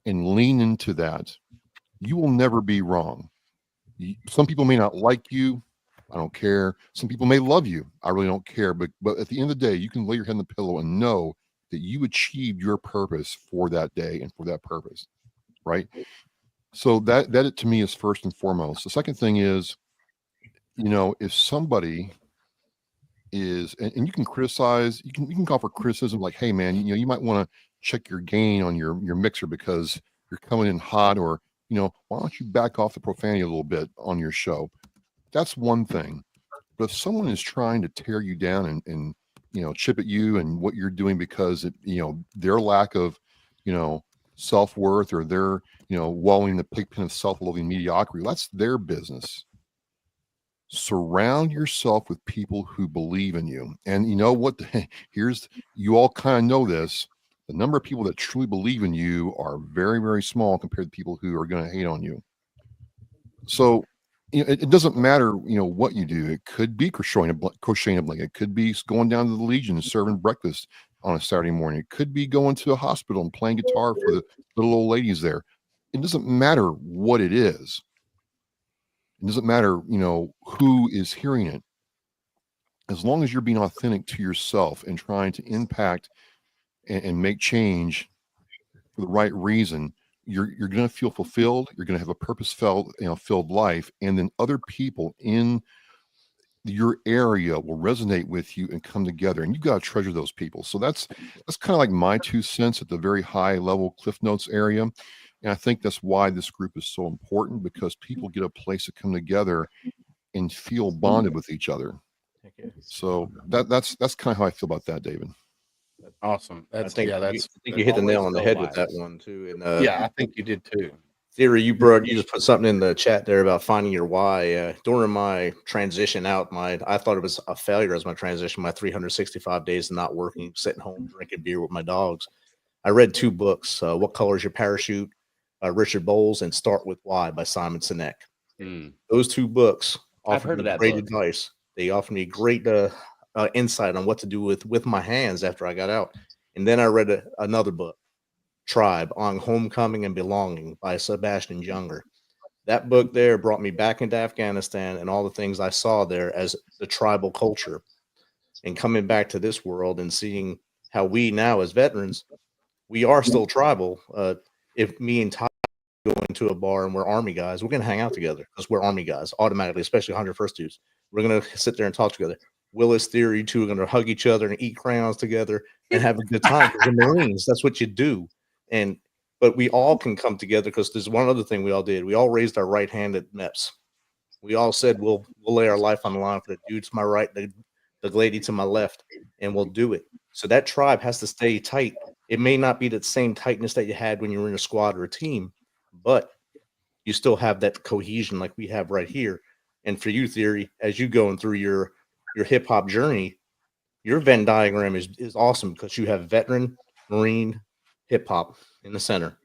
and lean into that, you will never be wrong. Some people may not like you. I don't care. Some people may love you. I really don't care. But at the end of the day, you can lay your head on the pillow and know that you achieved your purpose for that day and for that purpose, right? So that to me is first and foremost. The second thing is, if somebody is, and you can criticize, you can call for criticism, like, hey man, you might want to check your gain on your mixer because you're coming in hot, or why don't you back off the profanity a little bit on your show? That's one thing. But if someone is trying to tear you down and chip at you and what you're doing because their lack of self-worth, or their wallowing in the pigpen of self-loathing mediocrity, that's their business. Surround yourself with people who believe in you. And you know what? You all kind of know this. The number of people that truly believe in you are very, very small compared to people who are going to hate on you. So it doesn't matter, what you do. It could be crocheting a blanket. It could be going down to the Legion and serving breakfast on a Saturday morning. It could be going to a hospital and playing guitar for the little old ladies there. It doesn't matter what it is. It doesn't matter, who is hearing it. As long as you're being authentic to yourself and trying to impact and make change for the right reason, you're going to feel fulfilled. You're going to have a purpose-filled life, and then other people in your area will resonate with you and come together. And you've got to treasure those people. So that's kind of like my 2 cents at the very high level Cliff Notes area. And I think that's why this group is so important, because people get a place to come together and feel bonded with each other. So that's kind of how I feel about that, David. Awesome. I think you hit the nail on the head with that one too. And yeah, I think you did too. Theory, you just put something in the chat there about finding your why. During my transition out, I thought it was a failure as my transition, my 365 days of not working, sitting home drinking beer with my dogs. I read 2 books, What Color is Your Parachute, Richard Bowles, and Start With Why by Simon Sinek. Those 2 books offered me great advice. They offered me great insight on what to do with my hands after I got out. And then I read another book, Tribe, on Homecoming and Belonging by Sebastian Junger. That book there brought me back into Afghanistan and all the things I saw there as the tribal culture. And coming back to this world and seeing how we now as veterans, we are still tribal. If me and Ty go into a bar and we're Army guys, we're going to hang out together because we're Army guys automatically, especially 101st dudes. We're going to sit there and talk together. Willis Theory, too, are going to hug each other and eat crayons together and have a good time because the Marines, that's what you do. But we all can come together because there's one other thing we all did. We all raised our right hand at MEPS. We all said we'll lay our life on the line for the dude to my right, the lady to my left, and we'll do it. So that tribe has to stay tight. It may not be the same tightness that you had when you were in a squad or a team, but you still have that cohesion like we have right here. And for you, Theory, as you going through your hip hop journey, your Venn diagram is awesome because you have veteran, Marine, hip hop in the center.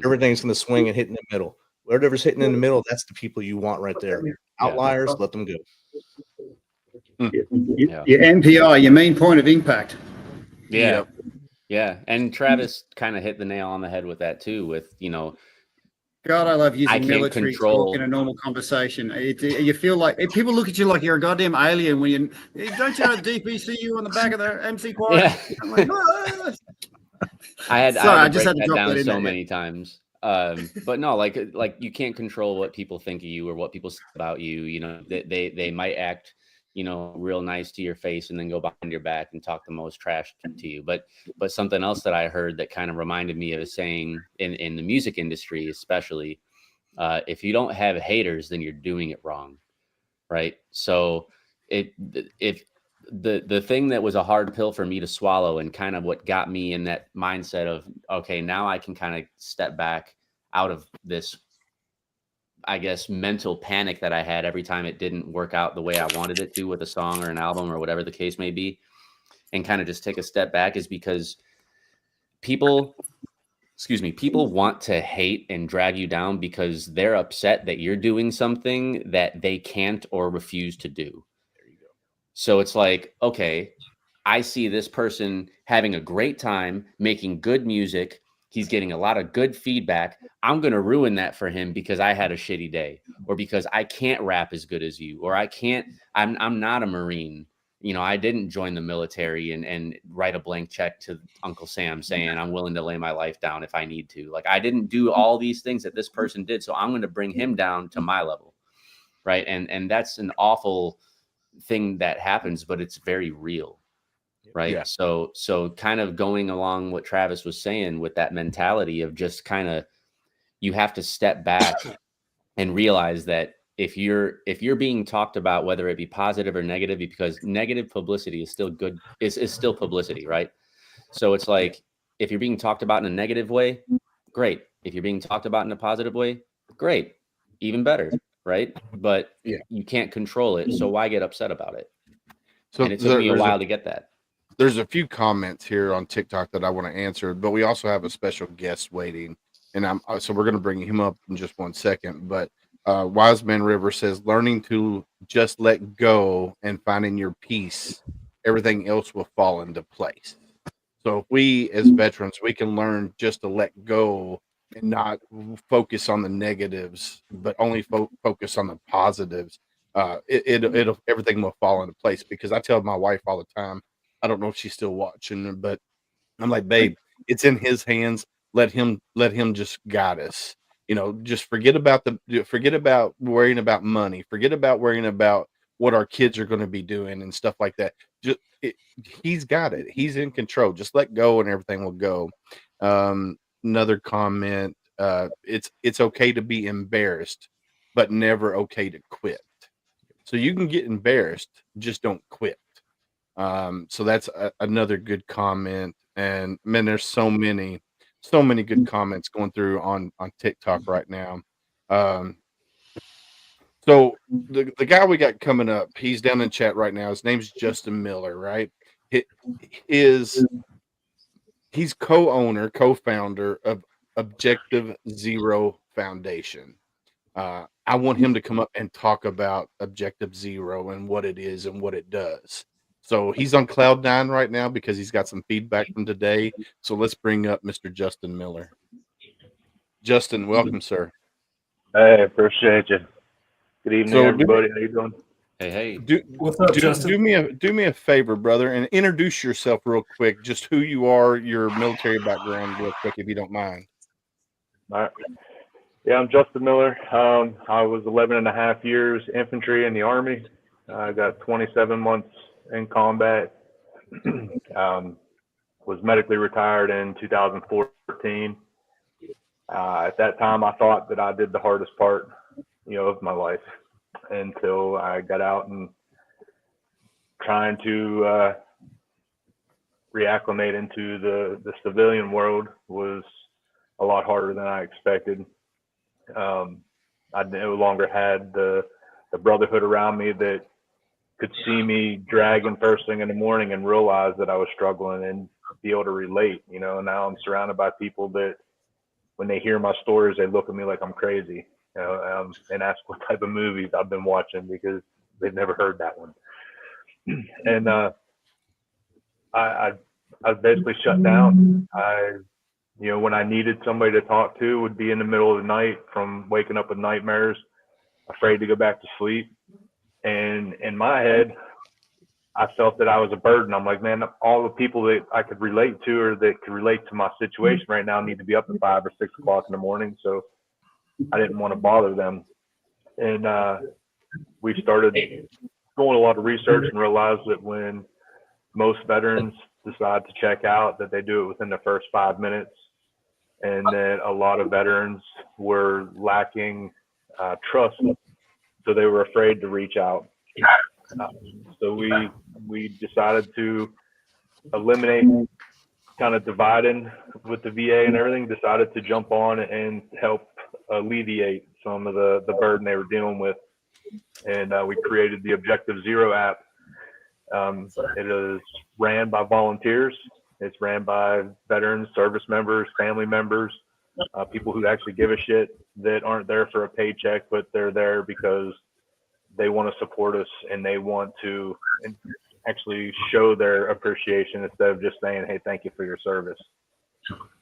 Everything's going to swing and hit in the middle. Whatever's hitting in the middle, that's the people you want right there. Outliers, let them go. Your MPI, your main point of impact. Yeah. Yeah. And Travis kind of hit the nail on the head with that too, with, you know, God, I love I using can't military control- talk in a normal conversation. You feel like people look at you like you're a goddamn alien when you don't you have DPCU on the back of the MC quad? Yeah. I'm like, "Ah." I Sorry, I had to just break had to that drop down that in so there. many times. But no, like you can't control what people think of you or what people say about you. You know, they might act, you know, real nice to your face and then go behind your back and talk the most trash to you. But something else that I heard that kind of reminded me of a saying in the music industry, especially, if you don't have haters, then you're doing it wrong, right? So if the thing that was a hard pill for me to swallow and kind of what got me in that mindset of, okay, now I can kind of step back out of this, I guess, mental panic that I had every time it didn't work out the way I wanted it to with a song or an album or whatever the case may be, and kind of just take a step back, is because people want to hate and drag you down because they're upset that you're doing something that they can't or refuse to do. So it's like, okay, I see this person having a great time, making good music. He's getting a lot of good feedback. I'm going to ruin that for him because I had a shitty day, or because I can't rap as good as you, or I'm not a Marine. You know, I didn't join the military and write a blank check to Uncle Sam saying I'm willing to lay my life down if I need to. Like, I didn't do all these things that this person did. So I'm going to bring him down to my level. Right. And that's an awful thing that happens, but it's very real. Right. Yeah. So kind of going along what Travis was saying with that mentality of just kind of, you have to step back and realize that if you're being talked about, whether it be positive or negative, because negative publicity is still good, is still publicity. Right. So it's like, if you're being talked about in a negative way, great. If you're being talked about in a positive way, great. Even better. Right. But you can't control it. So why get upset about it? So and it took me a while to get that. There's a few comments here on TikTok that I want to answer, but we also have a special guest waiting, and so we're going to bring him up in just 1 second. But Wiseman River says, learning to just let go and finding your peace, everything else will fall into place. So if we as veterans, we can learn just to let go and not focus on the negatives, but only focus on the positives. It'll everything will fall into place. Because I tell my wife all the time, I don't know if she's still watching, but I'm like, babe, it's in his hands. Let him just guide us. You know, just forget about worrying about money. Forget about worrying about what our kids are going to be doing and stuff like that. He's got it. He's in control. Just let go and everything will go. Another comment. It's okay to be embarrassed, but never okay to quit. So you can get embarrassed, just don't quit. So that's another good comment. And man, there's so many good comments going through on TikTok right now. So the guy we got coming up, he's down in chat right now. His name's Justin Miller, right? He's co-founder of Objective Zero Foundation. I want him to come up and talk about Objective Zero and what it is and what it does. So he's on cloud 9 right now because he's got some feedback from today. So let's bring up Mr. Justin Miller. Justin, welcome, sir. Hey, appreciate you. Good evening, So everybody. How you doing? Hey. What's up, Justin? Do me a favor, brother, and introduce yourself real quick. Just who you are, your military background, real quick, if you don't mind. All right. Yeah, I'm Justin Miller. I was 11 and a half years infantry in the Army. I got 27 months in combat. Was medically retired in 2014. At that time, I thought that I did the hardest part, of my life. until I got out, and trying to reacclimate into the civilian world was a lot harder than I expected. I no longer had the brotherhood around me that could see me dragging first thing in the morning and realize that I was struggling and be able to relate. Now I'm surrounded by people that when they hear my stories, they look at me like I'm crazy, and ask what type of movies I've been watching because they've never heard that one. And I basically shut down. When I needed somebody to talk to, would be in the middle of the night from waking up with nightmares, afraid to go back to sleep. And in my head, I felt that I was a burden. I'm like, man, all the people that I could relate to or that could relate to my situation right now need to be up at 5 or 6 o'clock in the morning. So I didn't want to bother them. And we started doing a lot of research and realized that when most veterans decide to check out, that they do it within the first 5 minutes, and that a lot of veterans were lacking trust, so they were afraid to reach out. So we decided to eliminate kind of dividing with the VA and everything, decided to jump on and help alleviate some of the burden they were dealing with. And we created the Objective Zero app. It is ran by volunteers. It's ran by veterans, service members, family members, people who actually give a shit, that aren't there for a paycheck, but they're there because they want to support us and they want to actually show their appreciation instead of just saying, hey, thank you for your service.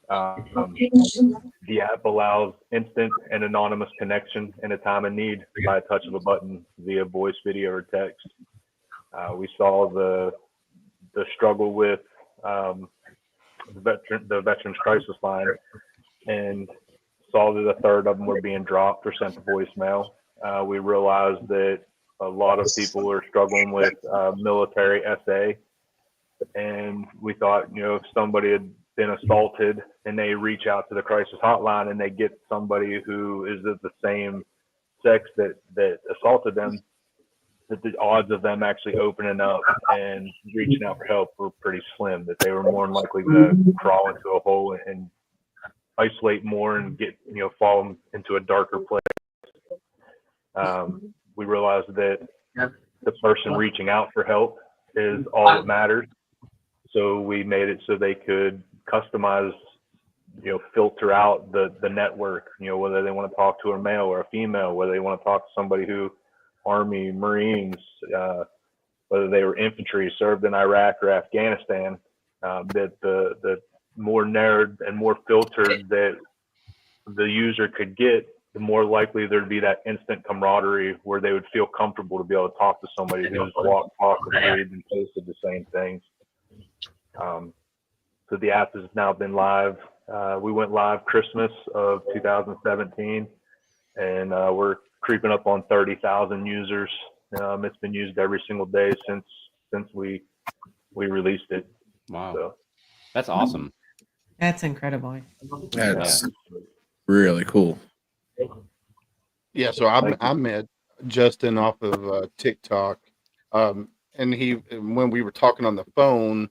The app allows instant and anonymous connection in a time of need by a touch of a button via voice, video, or text. We saw the struggle with the Veterans Crisis Line, and saw that a third of them were being dropped or sent to voicemail. We realized that a lot of people were struggling with military SA, and we thought, if somebody had been assaulted and they reach out to the crisis hotline and they get somebody who is of the same sex that assaulted them, that the odds of them actually opening up and reaching out for help were pretty slim, that they were more than likely to crawl into a hole and isolate more and get, fall into a darker place. We realized that the person reaching out for help is all that matters. So we made it so they could customize, filter out the network, whether they want to talk to a male or a female, whether they want to talk to somebody who Army, Marines, whether they were infantry, served in Iraq or Afghanistan, that the more narrowed and more filtered that the user could get, the more likely there'd be that instant camaraderie where they would feel comfortable to be able to talk to somebody who's walked, talked, agreed, and posted the same things. So the app has now been live. We went live Christmas of 2017, and we're creeping up on 30,000 users. It's been used every single day since we released it. Wow, so that's awesome. That's incredible. That's really cool. Yeah, so I met Justin off of TikTok, and when we were talking on the phone,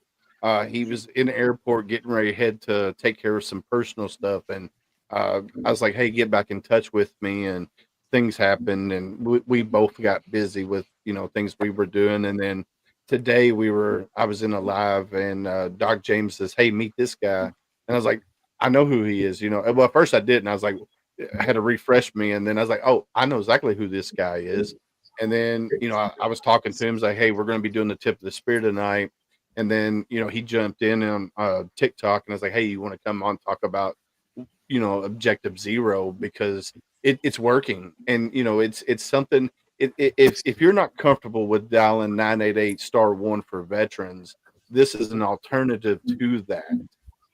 he was in the airport getting ready to head to take care of some personal stuff, and I was like, "Hey, get back in touch with me." And things happened, and we both got busy with things we were doing, and then today I was in a live, and Doc James says, "Hey, meet this guy," and I was like, "I know who he is." Well, at first I didn't. I was like, I had to refresh me, and then I was like, "Oh, I know exactly who this guy is." And then I was talking to him, like, "Hey, we're going to be doing the tip of the spear tonight," and then he jumped in on TikTok, and I was like, "Hey, you want to come on talk about Objective Zero, because it's working, and it's something. If you're not comfortable with dialing 988*1 for veterans, this is an alternative to that,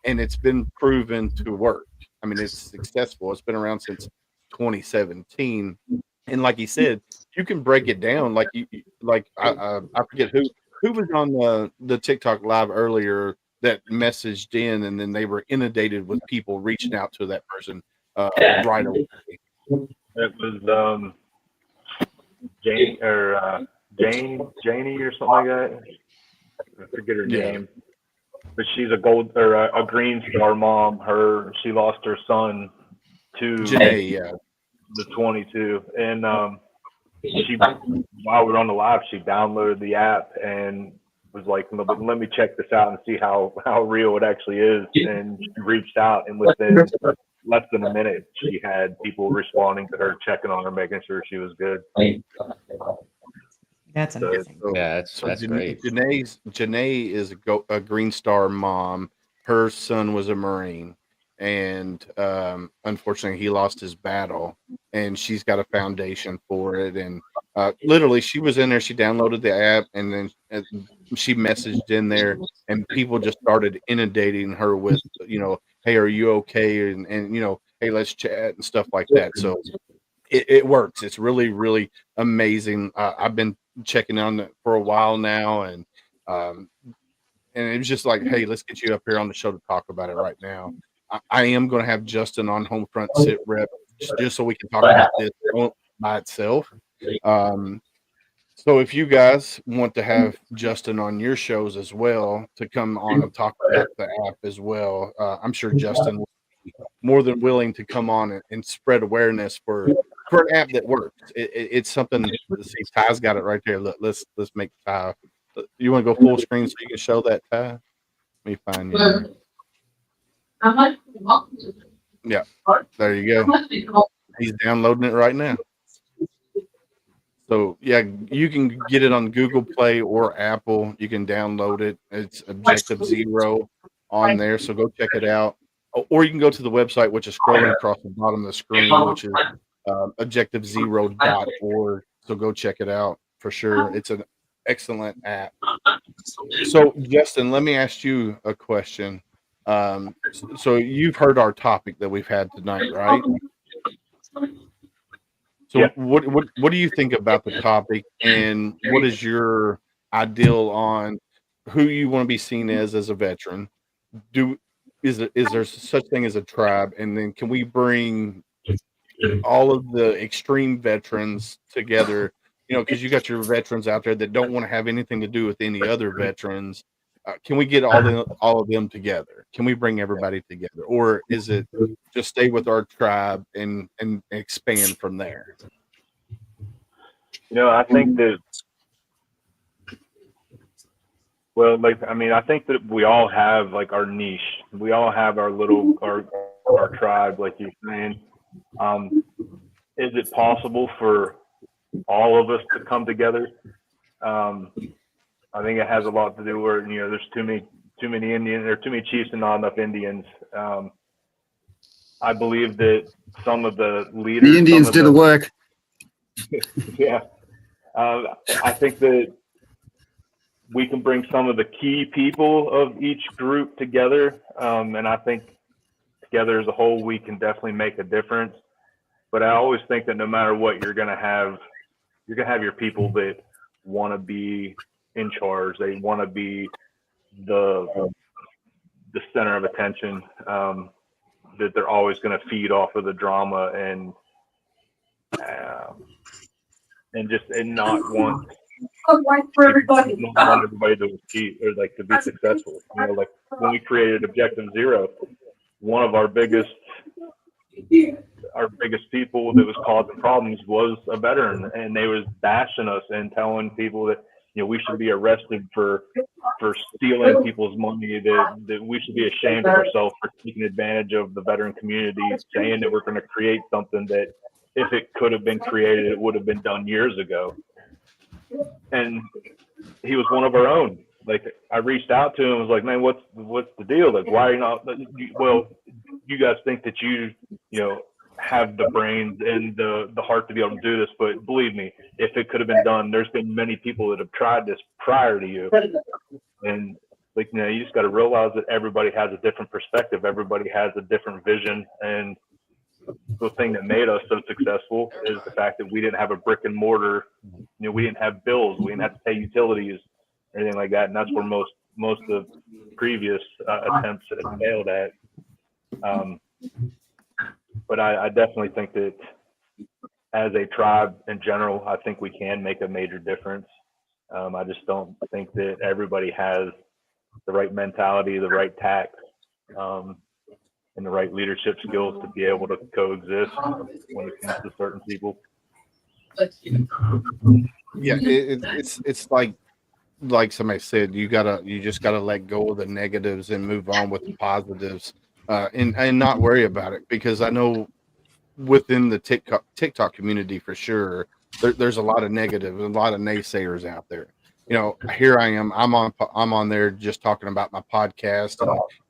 and it's been proven to work. I mean, it's successful. It's been around since 2017, and like he said, you can break it down. Like I forget who was on the TikTok live earlier that messaged in, and then they were inundated with people reaching out to that person right away. it was Janie or something like that. I forget her Yeah. name, but she's a Green Star mom. She lost her son to Janae, yeah. the 22, and she while we were on the live, she downloaded the app and was like, let me check this out and see how real it actually is. And she reached out, and within less than a minute, she had people responding to her, checking on her, making sure she was good. That's amazing. Yeah, that's great. Janae is a Green Star mom. Her son was a Marine, and unfortunately, he lost his battle. And she's got a foundation for it. And literally, she was in there. She downloaded the app, and then she messaged in there, and people just started inundating her with, hey, are you okay? And hey, let's chat and stuff like that. So it works. It's really, really amazing. I've been checking on it for a while now, and it was just like, hey, let's get you up here on the show to talk about it right now. I am going to have Justin on home front sit rep just so we can talk about this by itself. So if you guys want to have Justin on your shows as well to come on and talk about the app as well, I'm sure Justin will be more than willing to come on and spread awareness for an app that works. It's something. Let's see, Ty's got it right there. Look, let's make Ty. You want to go full screen so you can show that, Ty? Let me find you. Here. Yeah, there you go. He's downloading it right now. So yeah, you can get it on Google Play or Apple. You can download it. It's Objective Zero on there. So go check it out. Or you can go to the website, which is scrolling across the bottom of the screen, which is objectivezero.org. So go check it out for sure. It's an excellent app. So Justin, let me ask you a question. So you've heard our topic that we've had tonight, right? So Yeah. What do you think about the topic, and what is your ideal on who you want to be seen as a veteran? Is there such thing as a tribe, and then can we bring all of the extreme veterans together? Because you got your veterans out there that don't want to have anything to do with any other veterans. Can we get all of them together? Can we bring everybody together, or is it just stay with our tribe and expand from there? I think that. Well, I think that we all have like our niche. We all have our little our tribe, like you're saying. Is it possible for all of us to come together? I think it has a lot to do where there's too many Indians, there are too many chiefs and not enough Indians. I believe that some of the leaders, the Indians do the work. Yeah, I think that we can bring some of the key people of each group together, and I think together as a whole we can definitely make a difference. But I always think that no matter what, you're gonna have your people that want to be in charge. They want to be the center of attention. That they're always going to feed off of the drama and not want everybody to achieve or like to be successful. Like when we created Objective Zero, one of our biggest people that was causing problems was a veteran, and they was bashing us and telling people that we should be arrested for stealing people's money, that we should be ashamed of ourselves for taking advantage of the veteran community, saying that we're going to create something that if it could have been created, it would have been done years ago. And he was one of our own. Like I reached out to him and was like, man, what's the deal? Like, why are you not? Well, you guys think that you have the brains and the heart to be able to do this, but believe me, if it could have been done, there's been many people that have tried this prior to you. And like, you just got to realize that everybody has a different perspective. Everybody has a different vision. And the thing that made us so successful is the fact that we didn't have a brick and mortar. We didn't have bills. We didn't have to pay utilities or anything like that. And that's where most of previous attempts have failed at. But I definitely think that as a tribe in general, I think we can make a major difference. I just don't think that everybody has the right mentality, the right tact, and the right leadership skills to be able to coexist when it comes to certain people. Yeah, it's like somebody said, you just gotta let go of the negatives and move on with the positives, and not worry about it, because I know within the TikTok community for sure, there's a lot of negative, a lot of naysayers out there. You know, here I am, I'm on there just talking about my podcast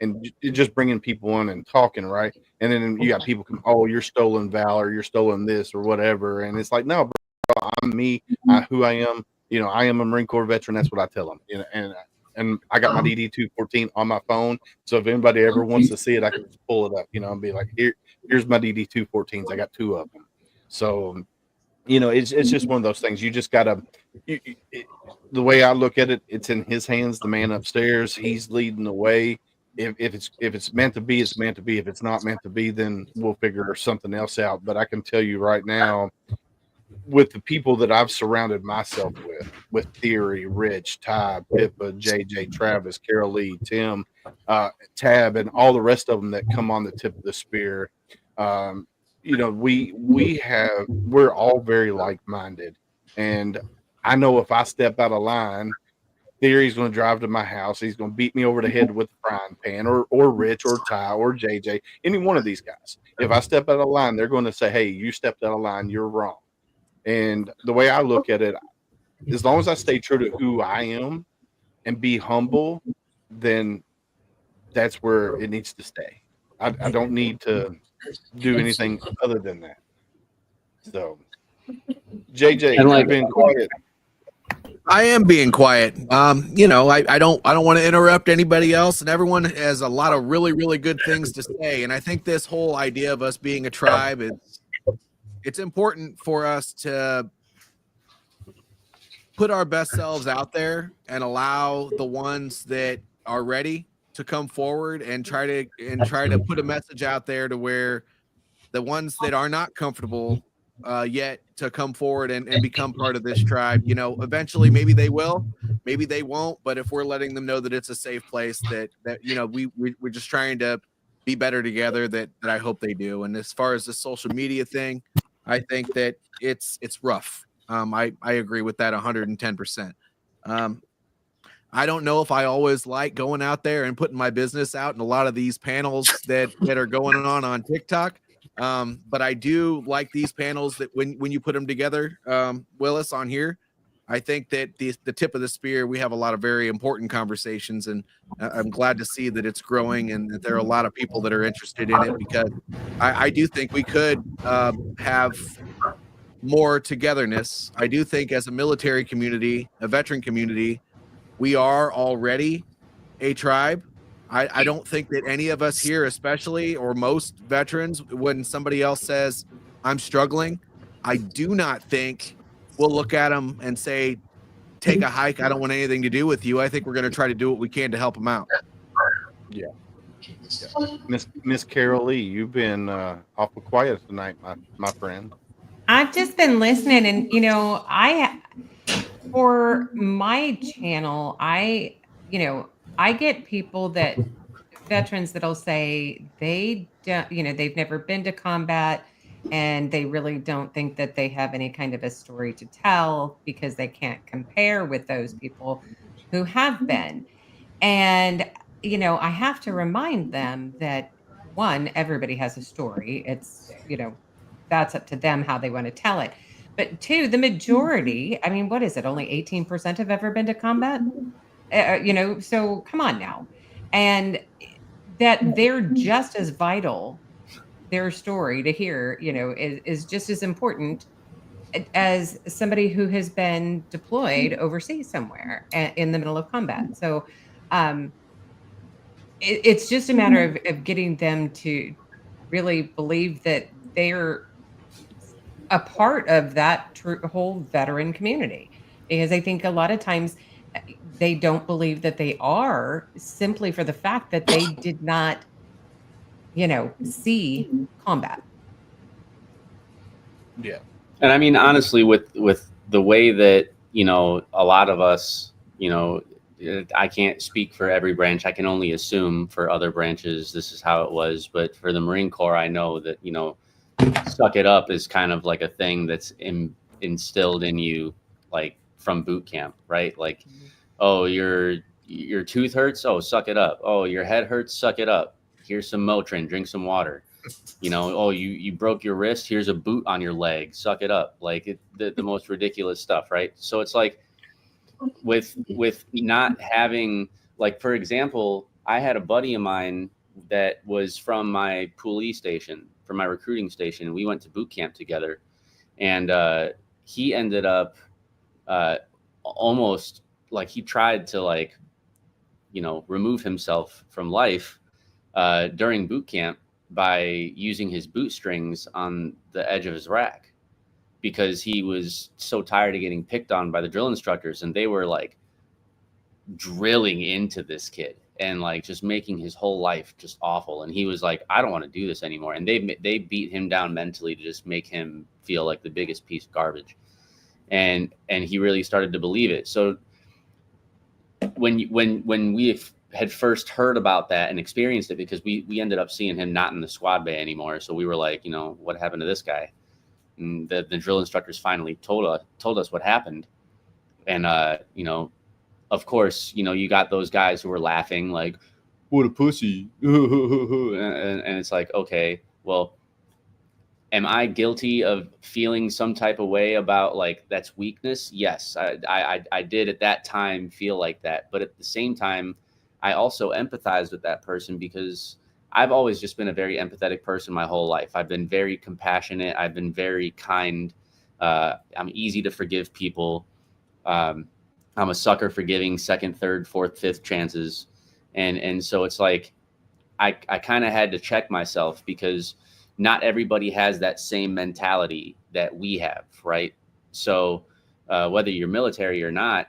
and just bringing people in and talking, right? And then you got people come, oh, you're stolen valor, you're stolen this or whatever, and it's like, no, bro, I'm me, who I am. You know, I am a Marine Corps veteran. That's what I tell them. You know, and I got my DD 214 on my phone. So if anybody ever wants to see it, I can just pull it up, you know, and be like, here's my DD 214s. I got 2 of them. So, you know, it's just one of those things. You just gotta. The way I look at it, it's in his hands. The man upstairs, he's leading the way. If it's meant to be, it's meant to be. If it's not meant to be, then we'll figure something else out. But I can tell you right now, with the people that I've surrounded myself with Theory, Rich, Ty, Pippa, JJ, Travis, Carol Lee, Tim, Tab, and all the rest of them that come on the tip of the spear, you know, we're all very like-minded. And I know if I step out of line, Theory's going to drive to my house. He's going to beat me over the head with a frying pan, or Rich, or Ty, or JJ, any one of these guys. If I step out of line, they're going to say, hey, you stepped out of line, you're wrong. And the way I look at it, as long as I stay true to who I am and be humble, then that's where it needs to stay. I don't need to do anything other than that. So, JJ, you've been quiet. I am being quiet. You know, I don't want to interrupt anybody else, and everyone has a lot of really, really good things to say. And I think this whole idea of us being a tribe it's important for us to put our best selves out there and allow the ones that are ready to come forward and try to put a message out there to where the ones that are not comfortable yet to come forward and become part of this tribe. You know, eventually maybe they will, maybe they won't, but if we're letting them know that it's a safe place, that you know, we're just trying to be better together, that I hope they do. And as far as the social media thing, I think that it's rough. I agree with that 110%. I don't know if I always like going out there and putting my business out in a lot of these panels that are going on TikTok. But I do like these panels that when you put them together, Willis, on here, I think that the tip of the spear, we have a lot of very important conversations, and I'm glad to see that it's growing and that there are a lot of people that are interested in it, because I do think we could have more togetherness. I do think as a military community, a veteran community, we are already a tribe. I don't think that any of us here, especially, or most veterans, when somebody else says, I'm struggling, I do not think we'll look at them and say, take a hike. I don't want anything to do with you. I think we're going to try to do what we can to help them out. Yeah. Miss Carol Lee, you've been awful quiet tonight, my friend. I've just been listening, and you know, for my channel, I get people veterans that'll say they don't, they've never been to combat, and they really don't think that they have any kind of a story to tell because they can't compare with those people who have been. And, I have to remind them that, one, everybody has a story. It's, that's up to them how they want to tell it. But two, the majority, I mean, what is it? Only 18% have ever been to combat? So come on now. And that they're just as vital, their story to hear, is just as important as somebody who has been deployed overseas somewhere in the middle of combat. So, um, it's just a matter of getting them to really believe that they're a part of that whole veteran community, because I think a lot of times they don't believe that they are, simply for the fact that they did not, see combat. Yeah. And I mean, honestly, with the way that, you know, a lot of us, you know, I can't speak for every branch. I can only assume for other branches this is how it was. But for the Marine Corps, I know that, you know, suck it up is kind of like a thing that's instilled in you, like from boot camp, right? Like, oh, your tooth hurts, oh, suck it up. Oh, your head hurts, suck it up. Here's some Motrin, drink some water. You know, oh, you broke your wrist, here's a boot on your leg, suck it up. Like the most ridiculous stuff, right? So it's like with not having, like, for example, I had a buddy of mine that was from my poolee station, from my recruiting station, and we went to boot camp together, and he ended up almost, like, he tried to, like, you know, remove himself from life during boot camp by using his boot strings on the edge of his rack, because he was so tired of getting picked on by the drill instructors, and they were like drilling into this kid and like just making his whole life just awful. And he was like, I don't want to do this anymore. And they beat him down mentally to just make him feel like the biggest piece of garbage. And he really started to believe it. So when we had first heard about that and experienced it, because we ended up seeing him not in the squad bay anymore. So we were like, you know, what happened to this guy? And the drill instructors finally told us what happened. And you know, of course, you know, you got those guys who were laughing like, what a pussy. And it's like, okay, well, am I guilty of feeling some type of way about, like, that's weakness? Yes, I did at that time feel like that. But at the same time, I also empathized with that person, because I've always just been a very empathetic person my whole life. I've been very compassionate. I've been very kind. I'm easy to forgive people. I'm a sucker for giving second, third, fourth, fifth chances. And so it's like, I kind of had to check myself, because not everybody has that same mentality that we have, right? So whether you're military or not,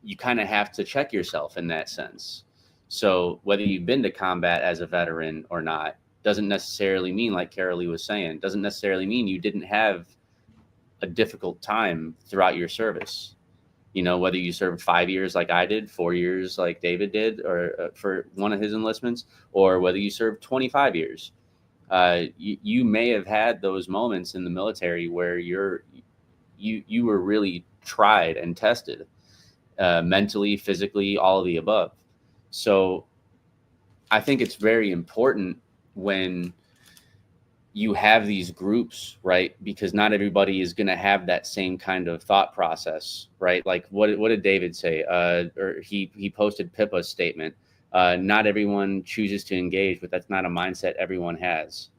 you kind of have to check yourself in that sense. So whether you've been to combat as a veteran or not doesn't necessarily mean, like Carolee was saying, doesn't necessarily mean you didn't have a difficult time throughout your service. You know, whether you served 5 years like I did, 4 years like David did, or for one of his enlistments, or whether you served 25 years, you may have had those moments in the military where you were really tried and tested, mentally, physically, all of the above. So I think it's very important when you have these groups, right? Because not everybody is going to have that same kind of thought process, right? Like what did David say? Or he posted Pippa's statement. Not everyone chooses to engage, but that's not a mindset everyone has.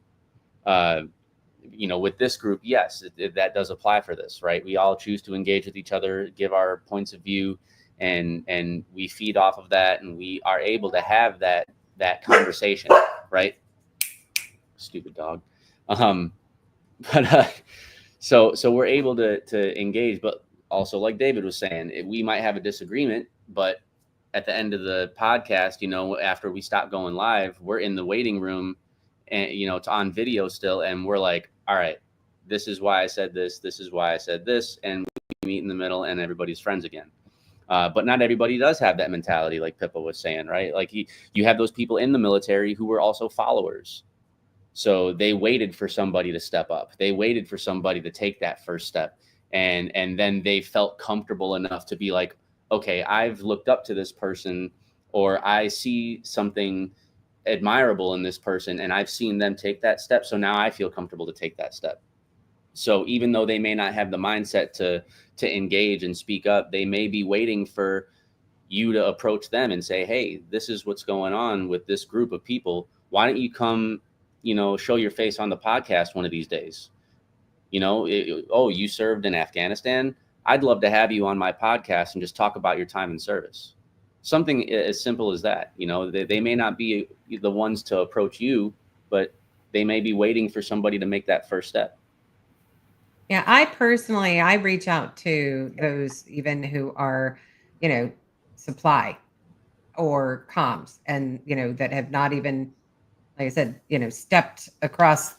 You know, with this group, yes, that does apply for this, right? We all choose to engage with each other, give our points of view, and we feed off of that, and we are able to have that conversation, right? Stupid dog. But so we're able to engage, but also, like David was saying, we might have a disagreement, but at the end of the podcast, you know, after we stop going live, we're in the waiting room, and, you know, it's on video still, and we're like, all right, this is why I said this, this is why I said this, and we meet in the middle, and everybody's friends again. But not everybody does have that mentality, like Pippa was saying, right? Like you have those people in the military who were also followers. So they waited for somebody to step up. They waited for somebody to take that first step. And then they felt comfortable enough to be like, okay, I've looked up to this person, or I see something admirable in this person, and I've seen them take that step. So now I feel comfortable to take that step. So even though they may not have the mindset to engage and speak up, they may be waiting for you to approach them and say, hey, this is what's going on with this group of people. Why don't you come, you know, show your face on the podcast one of these days? You know, oh, you served in Afghanistan? I'd love to have you on my podcast and just talk about your time in service. Something as simple as that. You know, they may not be the ones to approach you, but they may be waiting for somebody to make that first step. Yeah, I reach out to those even who are, you know, supply or comms, and, you know, that have not even, like I said, you know, stepped across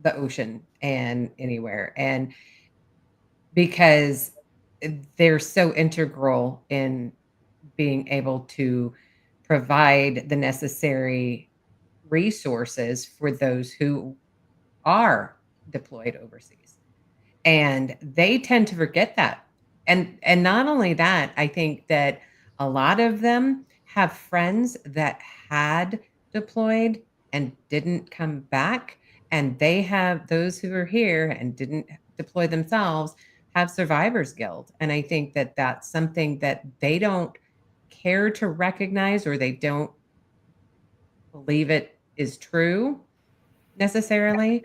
the ocean and anywhere. And because they're so integral in being able to provide the necessary resources for those who are deployed overseas. And they tend to forget that. And not only that, I think that a lot of them have friends that had deployed and didn't come back, and they have those who are here and didn't deploy themselves have survivor's guilt. And I think that that's something that they don't care to recognize, or they don't believe it is true necessarily.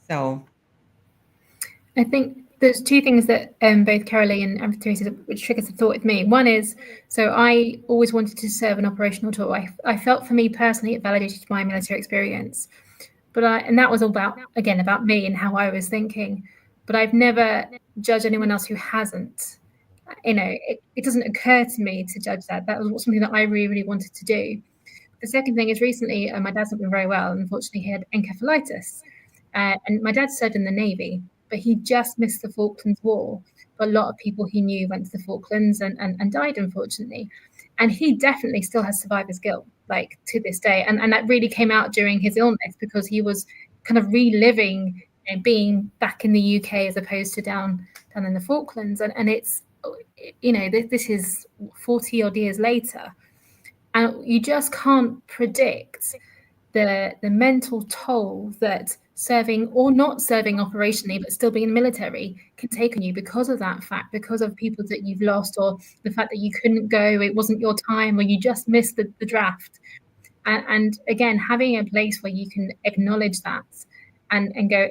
So I think there's two things that both Carolee and Teresa said, which triggers a thought with me. One is, so I always wanted to serve an operational tour. I felt for me personally, it validated my military experience. And that was all about me and how I was thinking. But I've never judged anyone else who hasn't. It doesn't occur to me to judge that. That was something that I really, really wanted to do. The second thing is recently, my dad's not been very well. Unfortunately, he had encephalitis. And my dad served in the Navy, but he just missed the Falklands War. But a lot of people he knew went to the Falklands and died, unfortunately. And he definitely still has survivor's guilt, like to this day. And that really came out during his illness, because he was kind of reliving being back in the UK as opposed to down in the Falklands. And it's, this is 40 odd years later. And you just can't predict the mental toll that serving or not serving operationally, but still being in the military, can take on you because of that fact, because of people that you've lost, or the fact that you couldn't go, it wasn't your time, or you just missed the draft. And again, having a place where you can acknowledge that and go,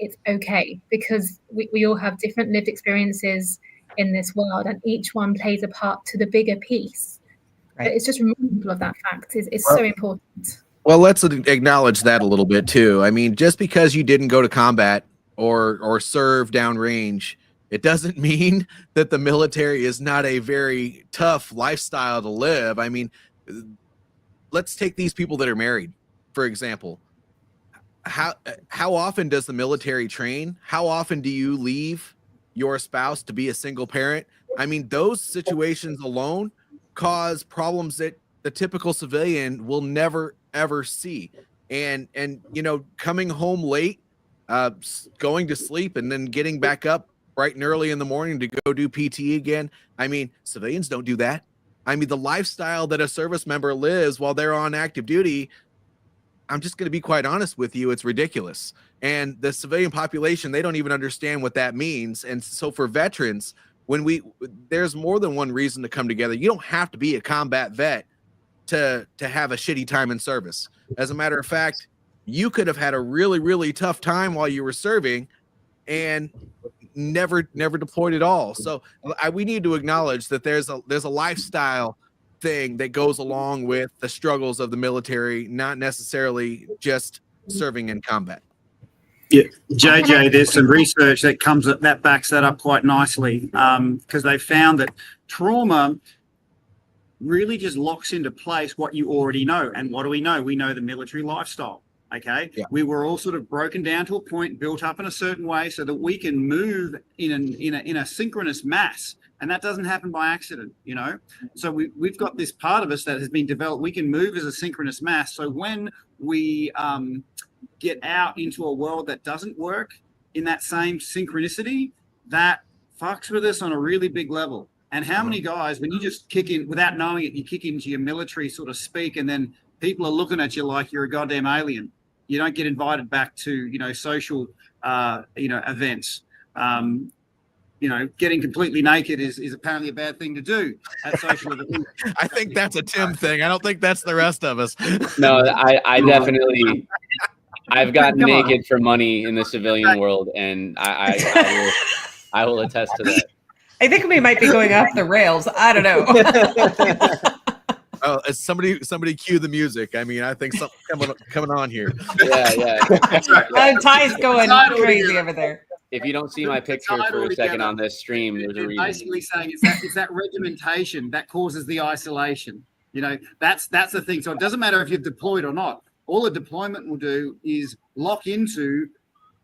it's okay, because we all have different lived experiences in this world, and each one plays a part to the bigger piece. Right. But it's just reminding people of that fact is so important. Well, let's acknowledge that a little bit too. I mean, just because you didn't go to combat or serve downrange, it doesn't mean that the military is not a very tough lifestyle to live. I mean, let's take these people that are married, for example. How often does the military train? How often do you leave your spouse to be a single parent? I mean, those situations alone cause problems that the typical civilian will never ever see. And coming home late, going to sleep, and then getting back up bright and early in the morning to go do PT again. I mean, civilians don't do that. I mean, the lifestyle that a service member lives while they're on active duty, I'm just going to be quite honest with you, it's ridiculous. And the civilian population, they don't even understand what that means. And so for veterans, there's more than one reason to come together. You don't have to be a combat vet to have a shitty time in service. As a matter of fact, you could have had a really, really tough time while you were serving and never deployed at all. So we need to acknowledge that there's a lifestyle thing that goes along with the struggles of the military, not necessarily just serving in combat. Yeah, JJ, there's some research that backs that up quite nicely, because they found that trauma really just locks into place what you already know. And what do we know? We know the military lifestyle. Okay. Yeah. We were all sort of broken down to a point, built up in a certain way so that we can move in a synchronous mass. And that doesn't happen by accident, So we've got this part of us that has been developed. We can move as a synchronous mass. So when we get out into a world that doesn't work in that same synchronicity, that fucks with us on a really big level. And how many guys, when you just kick in without knowing it, you kick into your military sort of speak, and then people are looking at you like you're a goddamn alien. You don't get invited back to, social, events. Getting completely naked is apparently a bad thing to do at social events. I think that's a Tim thing. I don't think that's the rest of us. No, I definitely, I've gotten naked for money in the civilian world, and I will attest to that. I think we might be going off the rails. I don't know. Oh, somebody cue the music. I mean, I think something coming on here. Yeah. Ty's going crazy over there. If you don't see my picture for a second on this stream, there's a reason. Basically saying it's that regimentation that causes the isolation. That's the thing. So it doesn't matter if you're deployed or not. All a deployment will do is lock into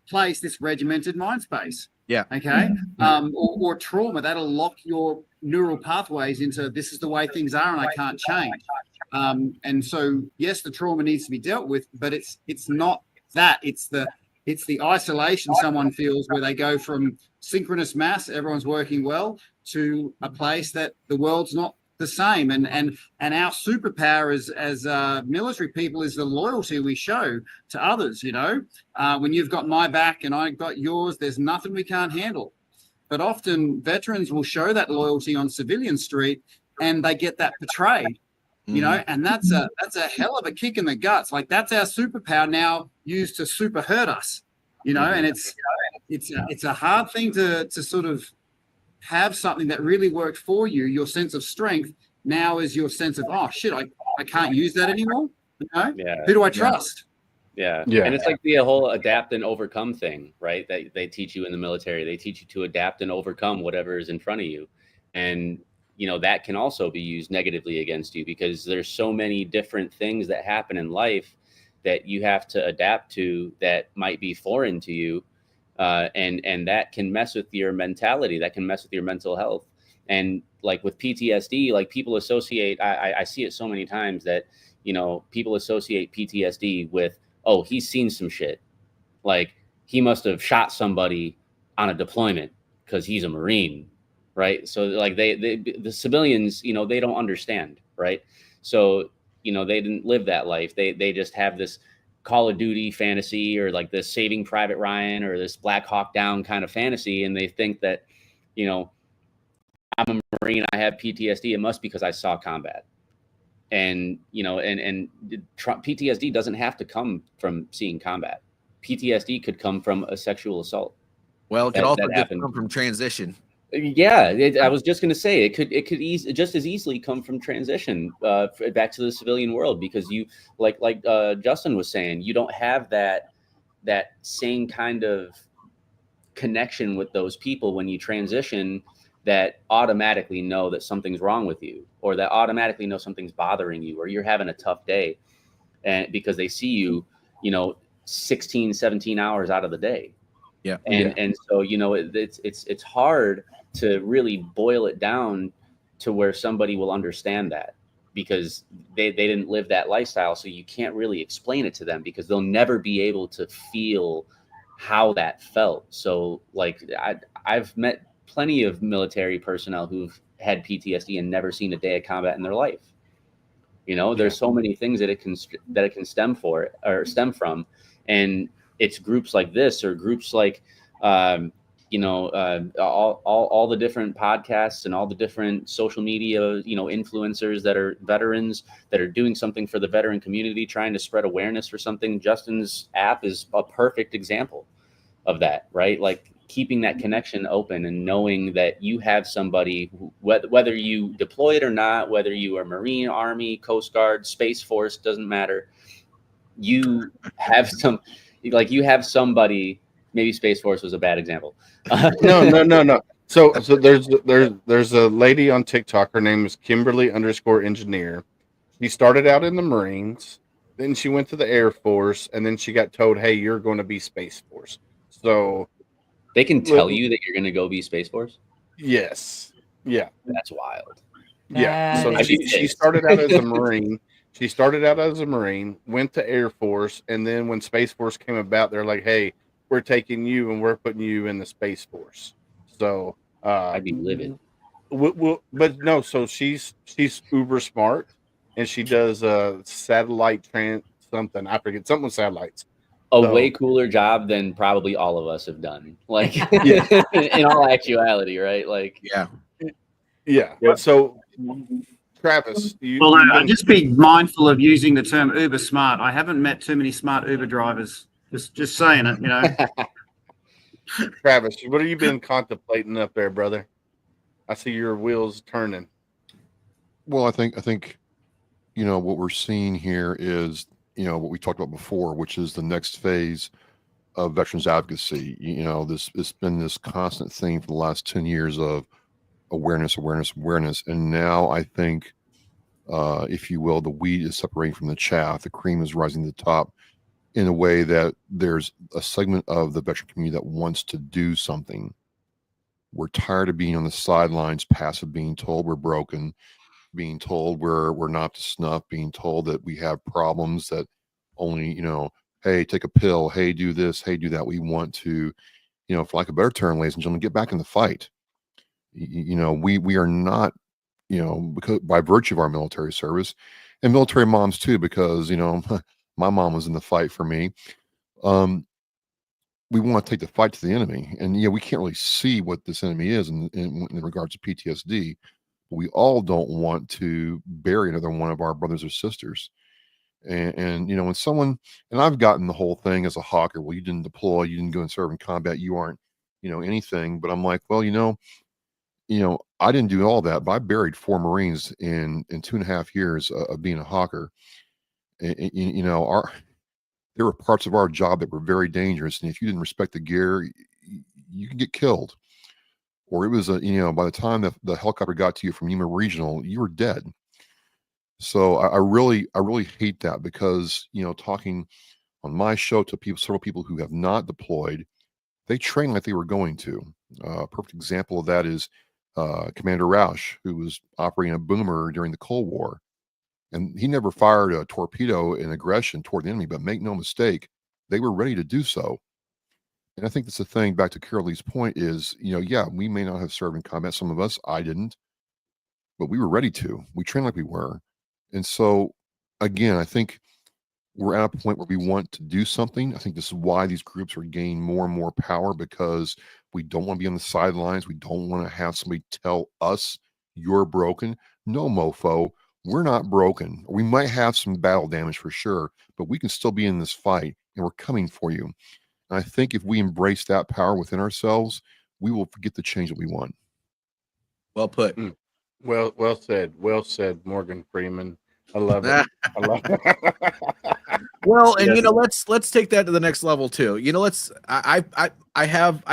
place, this regimented mind space. Yeah. Okay. Or trauma, that'll lock your neural pathways into this is the way things are and I can't change. And so, yes, the trauma needs to be dealt with, but it's not that. It's the isolation someone feels where they go from synchronous mass, everyone's working well, to a place that the world's not the same. And our superpower as military people is the loyalty we show to others. You know, when you've got my back and I've got yours, there's nothing we can't handle. But often veterans will show that loyalty on civilian street and they get that betrayed. You know, and that's a hell of a kick in the guts. Like that's our superpower now used to super hurt us, you know, and it's a hard thing to sort of have something that really worked for you. Your sense of strength now is your sense of, oh shit, I can't use that anymore. You know, who do I trust? Yeah. And it's like the whole adapt and overcome thing, right? That they teach you in the military. They teach you to adapt and overcome whatever is in front of you. And you know, that can also be used negatively against you because there's so many different things that happen in life that you have to adapt to that might be foreign to you. And that can mess with your mentality, that can mess with your mental health. And like with PTSD, like people associate, I see it so many times that, you know, people associate PTSD with, oh, he's seen some shit. Like he must have shot somebody on a deployment because he's a Marine. Right. So like the civilians, you know, they don't understand. Right. So, you know, they didn't live that life. They just have this Call of Duty fantasy or like this Saving Private Ryan or this Black Hawk Down kind of fantasy. And they think that, you know, I'm a Marine, I have PTSD. It must be because I saw combat. And, you know, and PTSD doesn't have to come from seeing combat. PTSD could come from a sexual assault. Well, it could also just come from transition. Yeah, I was just going to say it could just as easily come from transition back to the civilian world because you like Justin was saying, you don't have that same kind of connection with those people when you transition that automatically know that something's wrong with you or that automatically know something's bothering you or you're having a tough day, and because they see you, you know, 16, 17 hours out of the day. Yeah. And so, you know, it's hard to really boil it down to where somebody will understand that because they didn't live that lifestyle. So you can't really explain it to them because they'll never be able to feel how that felt. So like I've met plenty of military personnel who've had PTSD and never seen a day of combat in their life. You know, there's so many things that it can stem from. And it's groups like this or groups like, you know, all the different podcasts and all the different social media, you know, influencers that are veterans that are doing something for the veteran community, trying to spread awareness for something. Justin's app is a perfect example of that, right? Like keeping that connection open and knowing that you have somebody, whether you deployed or not, whether you are Marine, Army, Coast Guard, Space Force, doesn't matter. You have you have somebody. Maybe Space Force was a bad example. No. So there's a lady on TikTok. Her name is Kimberly_engineer. She started out in the Marines, then she went to the Air Force, and then she got told, "Hey, you're going to be Space Force." So they can tell you that you're going to go be Space Force. Yes. Yeah. That's wild. Yeah. So she started out as a Marine. She started out as a Marine, went to Air Force, and then when Space Force came about, they're like, "Hey, we're taking you and we're putting you in the Space Force." So I'd be livid. But no, so she's uber smart, and she does satellite something. I forget, something with satellites. Way cooler job than probably all of us have done. Like in all actuality, right? Like yeah. So Travis, just be mindful of using the term uber smart. I haven't met too many smart Uber drivers. Just saying it, you know. Travis, what have you been contemplating up there, brother? I see your wheels turning. Well, I think, you know, what we're seeing here is, you know, what we talked about before, which is the next phase of veterans advocacy. You know, it's been this constant thing for the last 10 years of awareness. And now I think, if you will, the wheat is separating from the chaff. The cream is rising to the top. in a way that there's a segment of the veteran community that wants to do something. We're tired of being on the sidelines, passive, being told we're broken, being told we're not to snuff, being told that we have problems that only, hey, take a pill, hey, do this, hey, do that. We want to, for lack of a better term, ladies and gentlemen, get back in the fight. We are not, because by virtue of our military service, and military moms too, because my mom was in the fight for me. We want to take the fight to the enemy, and we can't really see what this enemy is in regards to PTSD. We all don't want to bury another one of our brothers or sisters. And when someone, and I've gotten the whole thing as a hawker, well, you didn't deploy, you didn't go and serve in combat, you aren't, anything. But I'm like, well, I didn't do all that, but I buried 4 Marines in 2.5 years of being a hawker. And, there were parts of our job that were very dangerous, and if you didn't respect the gear, you can get killed. Or it was by the time the helicopter got to you from Yuma Regional, you were dead. So I really hate that, because talking on my show to several people who have not deployed, they train like they were going to. A perfect example of that is Commander Roush, who was operating a boomer during the Cold War. And he never fired a torpedo in aggression toward the enemy, but make no mistake, they were ready to do so. And I think that's the thing, back to Carol Lee's point, is, we may not have served in combat. Some of us, I didn't, but we were ready to. We trained like we were. And so, again, I think we're at a point where we want to do something. I think this is why these groups are gaining more and more power, because we don't want to be on the sidelines. We don't want to have somebody tell us you're broken. No, mofo. We're not broken. We might have some battle damage for sure, but we can still be in this fight, and we're coming for you. And I think if we embrace that power within ourselves, we will get the change that we want. Well put. Well said, Morgan Freeman. I love it. I love it. Well, and Yes. let's take that to the next level too. I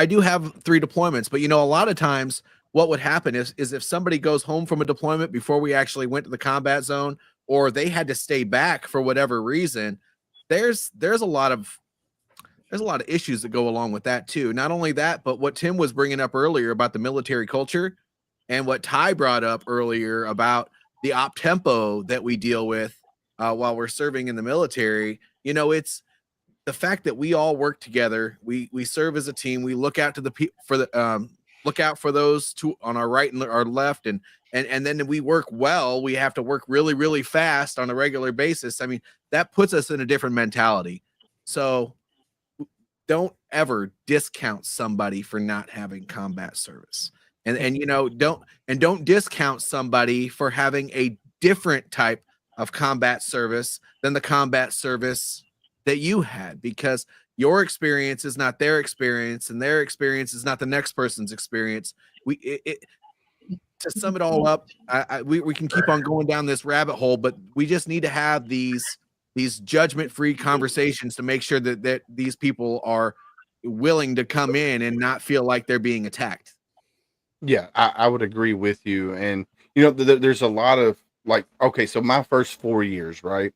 do have 3 deployments, but a lot of times what would happen is if somebody goes home from a deployment before we actually went to the combat zone, or they had to stay back for whatever reason, there's a lot of issues that go along with that too. Not only that, but what Tim was bringing up earlier about the military culture, and what Ty brought up earlier about the op tempo that we deal with while we're serving in the military. It's the fact that we all work together. We serve as a team. We look out to look out for those two on our right and our left, and then we work well. We have to work really, really fast on a regular basis. I mean, that puts us in a different mentality. So don't ever discount somebody for not having combat service. And don't discount somebody for having a different type of combat service than the combat service that you had, because your experience is not their experience, and their experience is not the next person's experience. To sum it all up, we can keep on going down this rabbit hole, but we just need to have these judgment-free conversations to make sure that these people are willing to come in and not feel like they're being attacked. Yeah, I would agree with you. And, there's a lot of okay, so my first 4 years, right,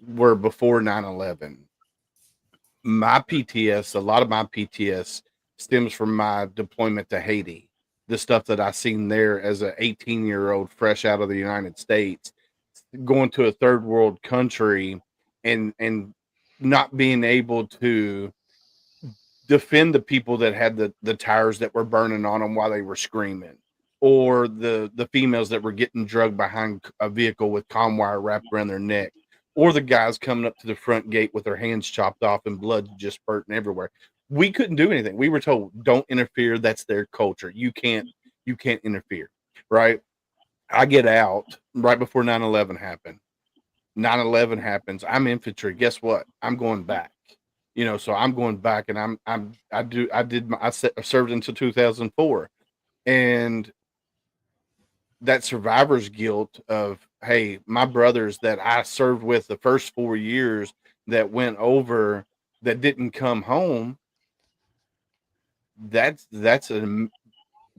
were before 9/11. My PTS, a lot of my PTS stems from my deployment to Haiti. The stuff that I seen there as an 18-year-old fresh out of the United States, going to a third world country and not being able to defend the people that had the tires that were burning on them while they were screaming, or the females that were getting drugged behind a vehicle with comm wire wrapped around their neck, or the guys coming up to the front gate with their hands chopped off and blood just spurting everywhere. We couldn't do anything. We were told, don't interfere. That's their culture. You can't interfere. Right. I get out right before 9/11 happened. 9/11 happens. I'm infantry. Guess what? I'm going back. So I'm going back, and I served until 2004, and that survivor's guilt of, hey, my brothers that I served with the first 4 years that went over, that didn't come home. That's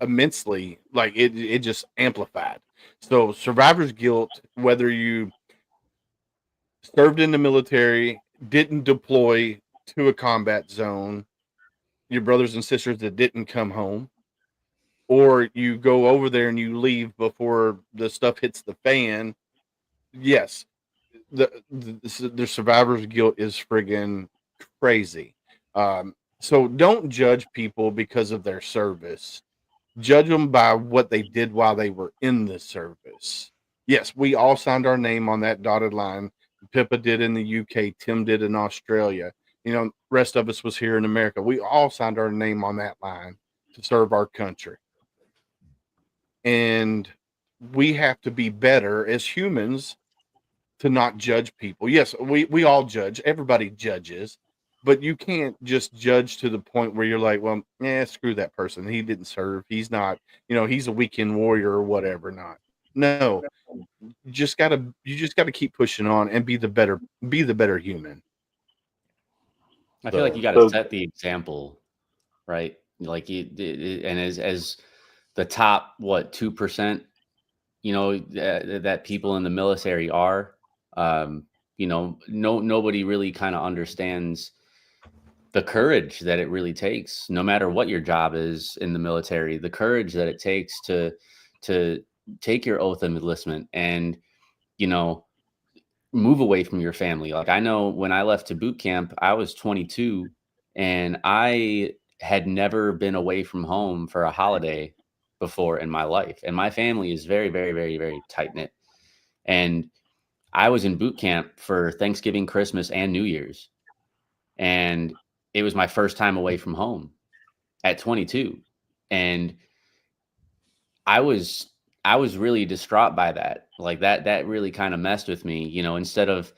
immensely, it just amplified. So survivor's guilt, whether you served in the military, didn't deploy to a combat zone, your brothers and sisters that didn't come home, or you go over there and you leave before the stuff hits the fan. Yes, the survivor's guilt is friggin' crazy. So don't judge people because of their service. Judge them by what they did while they were in the service. Yes, we all signed our name on that dotted line. Pippa did in the UK, Tim did in Australia. You know, rest of us was here in America. We all signed our name on that line to serve our country. And we have to be better as humans to not judge people. Yes, we all judge. Everybody judges. But you can't just judge to the point where you're like, well, screw that person. He didn't serve. He's not, he's a weekend warrior or whatever. Not. No. You just gotta keep pushing on and be the better human. I feel like you got to set the example, right? Like and as the top 2%, that people in the military are, nobody really kind of understands the courage that it really takes, no matter what your job is in the military, the courage that it takes to take your oath of enlistment and, move away from your family. Like I know when I left to boot camp, I was 22 and I had never been away from home for a holiday before in my life. And my family is very, very, very, very tight knit. And I was in boot camp for Thanksgiving, Christmas, and New Year's. And it was my first time away from home at 22. And I was really distraught by that. Like that really kind of messed with me, instead of,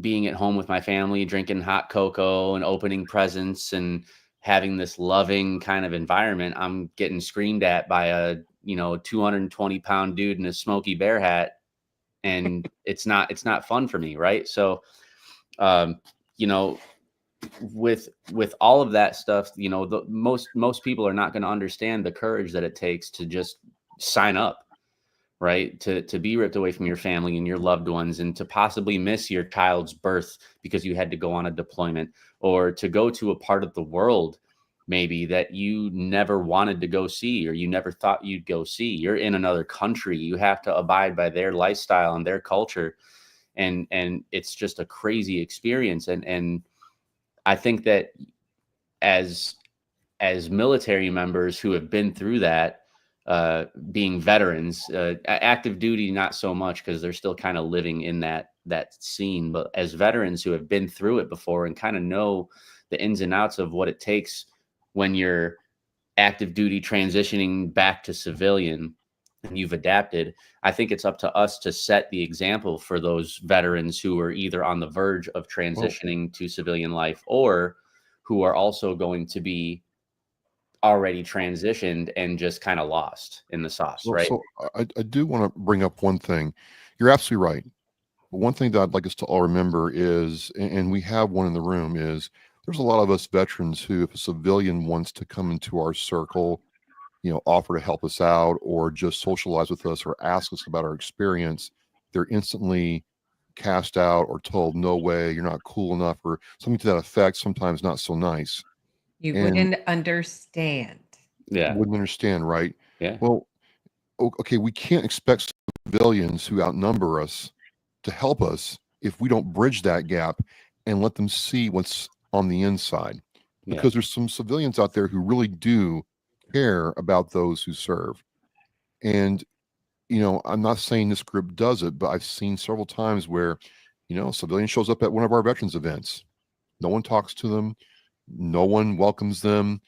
being at home with my family, drinking hot cocoa and opening presents and having this loving kind of environment, I'm getting screamed at by a, 220-pound dude in a Smokey Bear hat. And it's not fun for me. Right. So, with all of that stuff, most people are not going to understand the courage that it takes to just sign up, right? To be ripped away from your family and your loved ones, and to possibly miss your child's birth because you had to go on a deployment, or to go to a part of the world maybe that you never wanted to go see, or you never thought you'd go see. You're in another country. You have to abide by their lifestyle and their culture. And it's just a crazy experience. And I think that as military members who have been through that, being veterans, active duty, not so much because they're still kind of living in that scene, but as veterans who have been through it before and kind of know the ins and outs of what it takes when you're active duty transitioning back to civilian and you've adapted, I think it's up to us to set the example for those veterans who are either on the verge of transitioning to civilian life or who are also going to be already transitioned and just kind of lost in the sauce, right? So I do want to bring up one thing. You're absolutely right. But one thing that I'd like us to all remember is, and we have one in the room, is there's a lot of us veterans who, if a civilian wants to come into our circle, offer to help us out or just socialize with us or ask us about our experience, they're instantly cast out or told, no way, you're not cool enough, or something to that effect, sometimes not so nice. You wouldn't understand. Yeah. Wouldn't understand, right? Yeah. Well, okay, we can't expect civilians who outnumber us to help us if we don't bridge that gap and let them see what's on the inside. Because there's some civilians out there who really do care about those who serve. And, I'm not saying this group does it, but I've seen several times where, a civilian shows up at one of our veterans events. No one talks to them. No one welcomes them.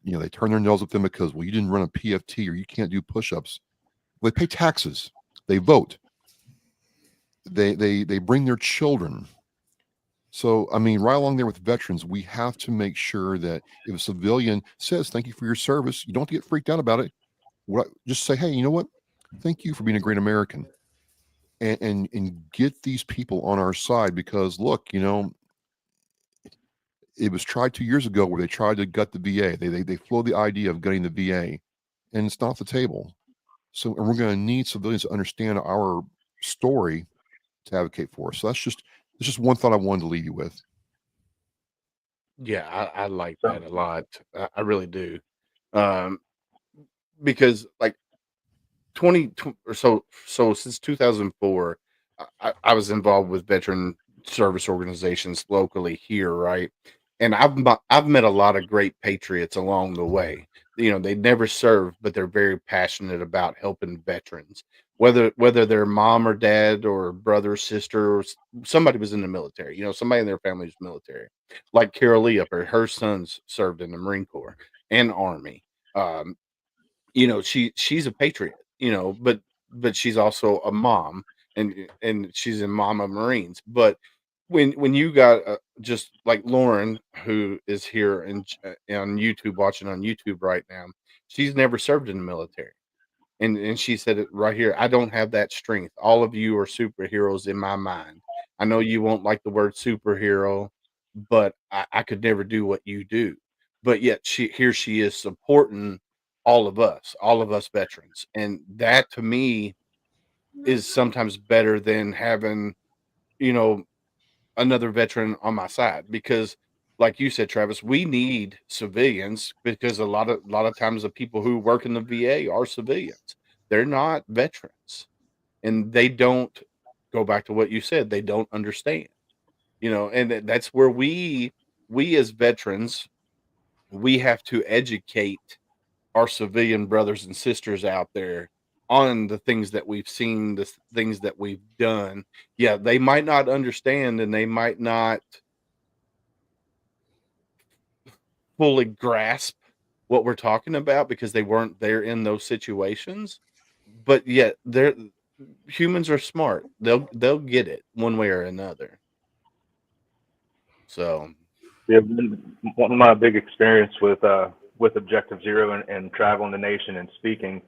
They turn their nose at them because, well, you didn't run a PFT or you can't do push-ups. They pay taxes. They vote. They bring their children. So, I mean, right along there with veterans, we have to make sure that if a civilian says, thank you for your service, you don't have to get freaked out about it. Just say, hey, you know what? Thank you for being a great American. And get these people on our side because, look, it was tried 2 years ago where they tried to gut the VA. They floated the idea of gutting the VA, and it's not off the table. So, and we're going to need civilians to understand our story to advocate for us. So that's just It's just one thought I wanted to leave you with. Yeah, I like that a lot. I really do. Um, because like 20 or so since 2004, I was involved with veteran service organizations locally here, right? And I've met a lot of great patriots along the way. You know, they never served, but they're very passionate about helping veterans, whether their mom or dad or brother or sister or somebody was in the military. You know, somebody in their family was military, like Carol Lee up her sons served in the Marine Corps and Army. Um, you know, she's a patriot, you know, but she's also a mom, and she's a mom of Marines. But when you got just like Lauren, who is here and on YouTube, watching on YouTube right now, she's never served in the military, and she said it right here. I don't have that strength. All of you are superheroes in my mind. I know you won't like the word superhero, but I could never do what you do. But yet she is supporting all of us veterans. And that to me is sometimes better than having, you know, another veteran on my side, because like you said, Travis, we need civilians, because a lot of times the people who work in the VA are civilians. They're not veterans, and they don't, go back to what you said, they don't understand, you know, and that's where we as veterans, we have to educate our civilian brothers and sisters out there on the things that we've seen, the things that we've done. Yeah, they might not understand, and they might not fully grasp what we're talking about because they weren't there in those situations. But yet, they're humans are smart. They'll get it one way or another. So Yeah, one of my big experience with Objective Zero and traveling the nation and speaking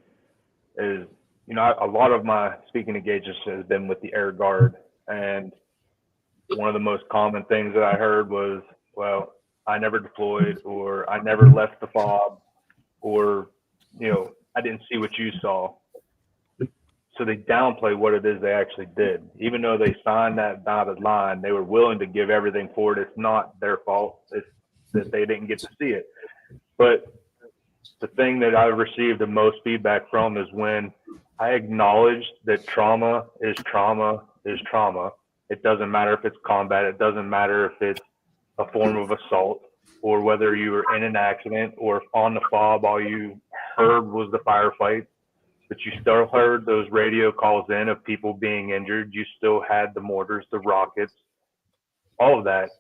is, you know, a lot of my speaking engagements has been with the Air Guard, and one of the most common things that I heard was, well, I never deployed, or I never left the FOB, or, you know, I didn't see what you saw. So they downplay what it is they actually did. Even though they signed that dotted line, they were willing to give everything for it. It's not their fault. It's that they didn't get to see it. But the thing that I received the most feedback from is when I acknowledged that trauma is trauma is trauma. It doesn't matter if it's combat. It doesn't matter if it's a form of assault, or whether you were in an accident, or if on the FOB all you heard was the firefight, but you still heard those radio calls in of people being injured. You still had the mortars, the rockets, all of that.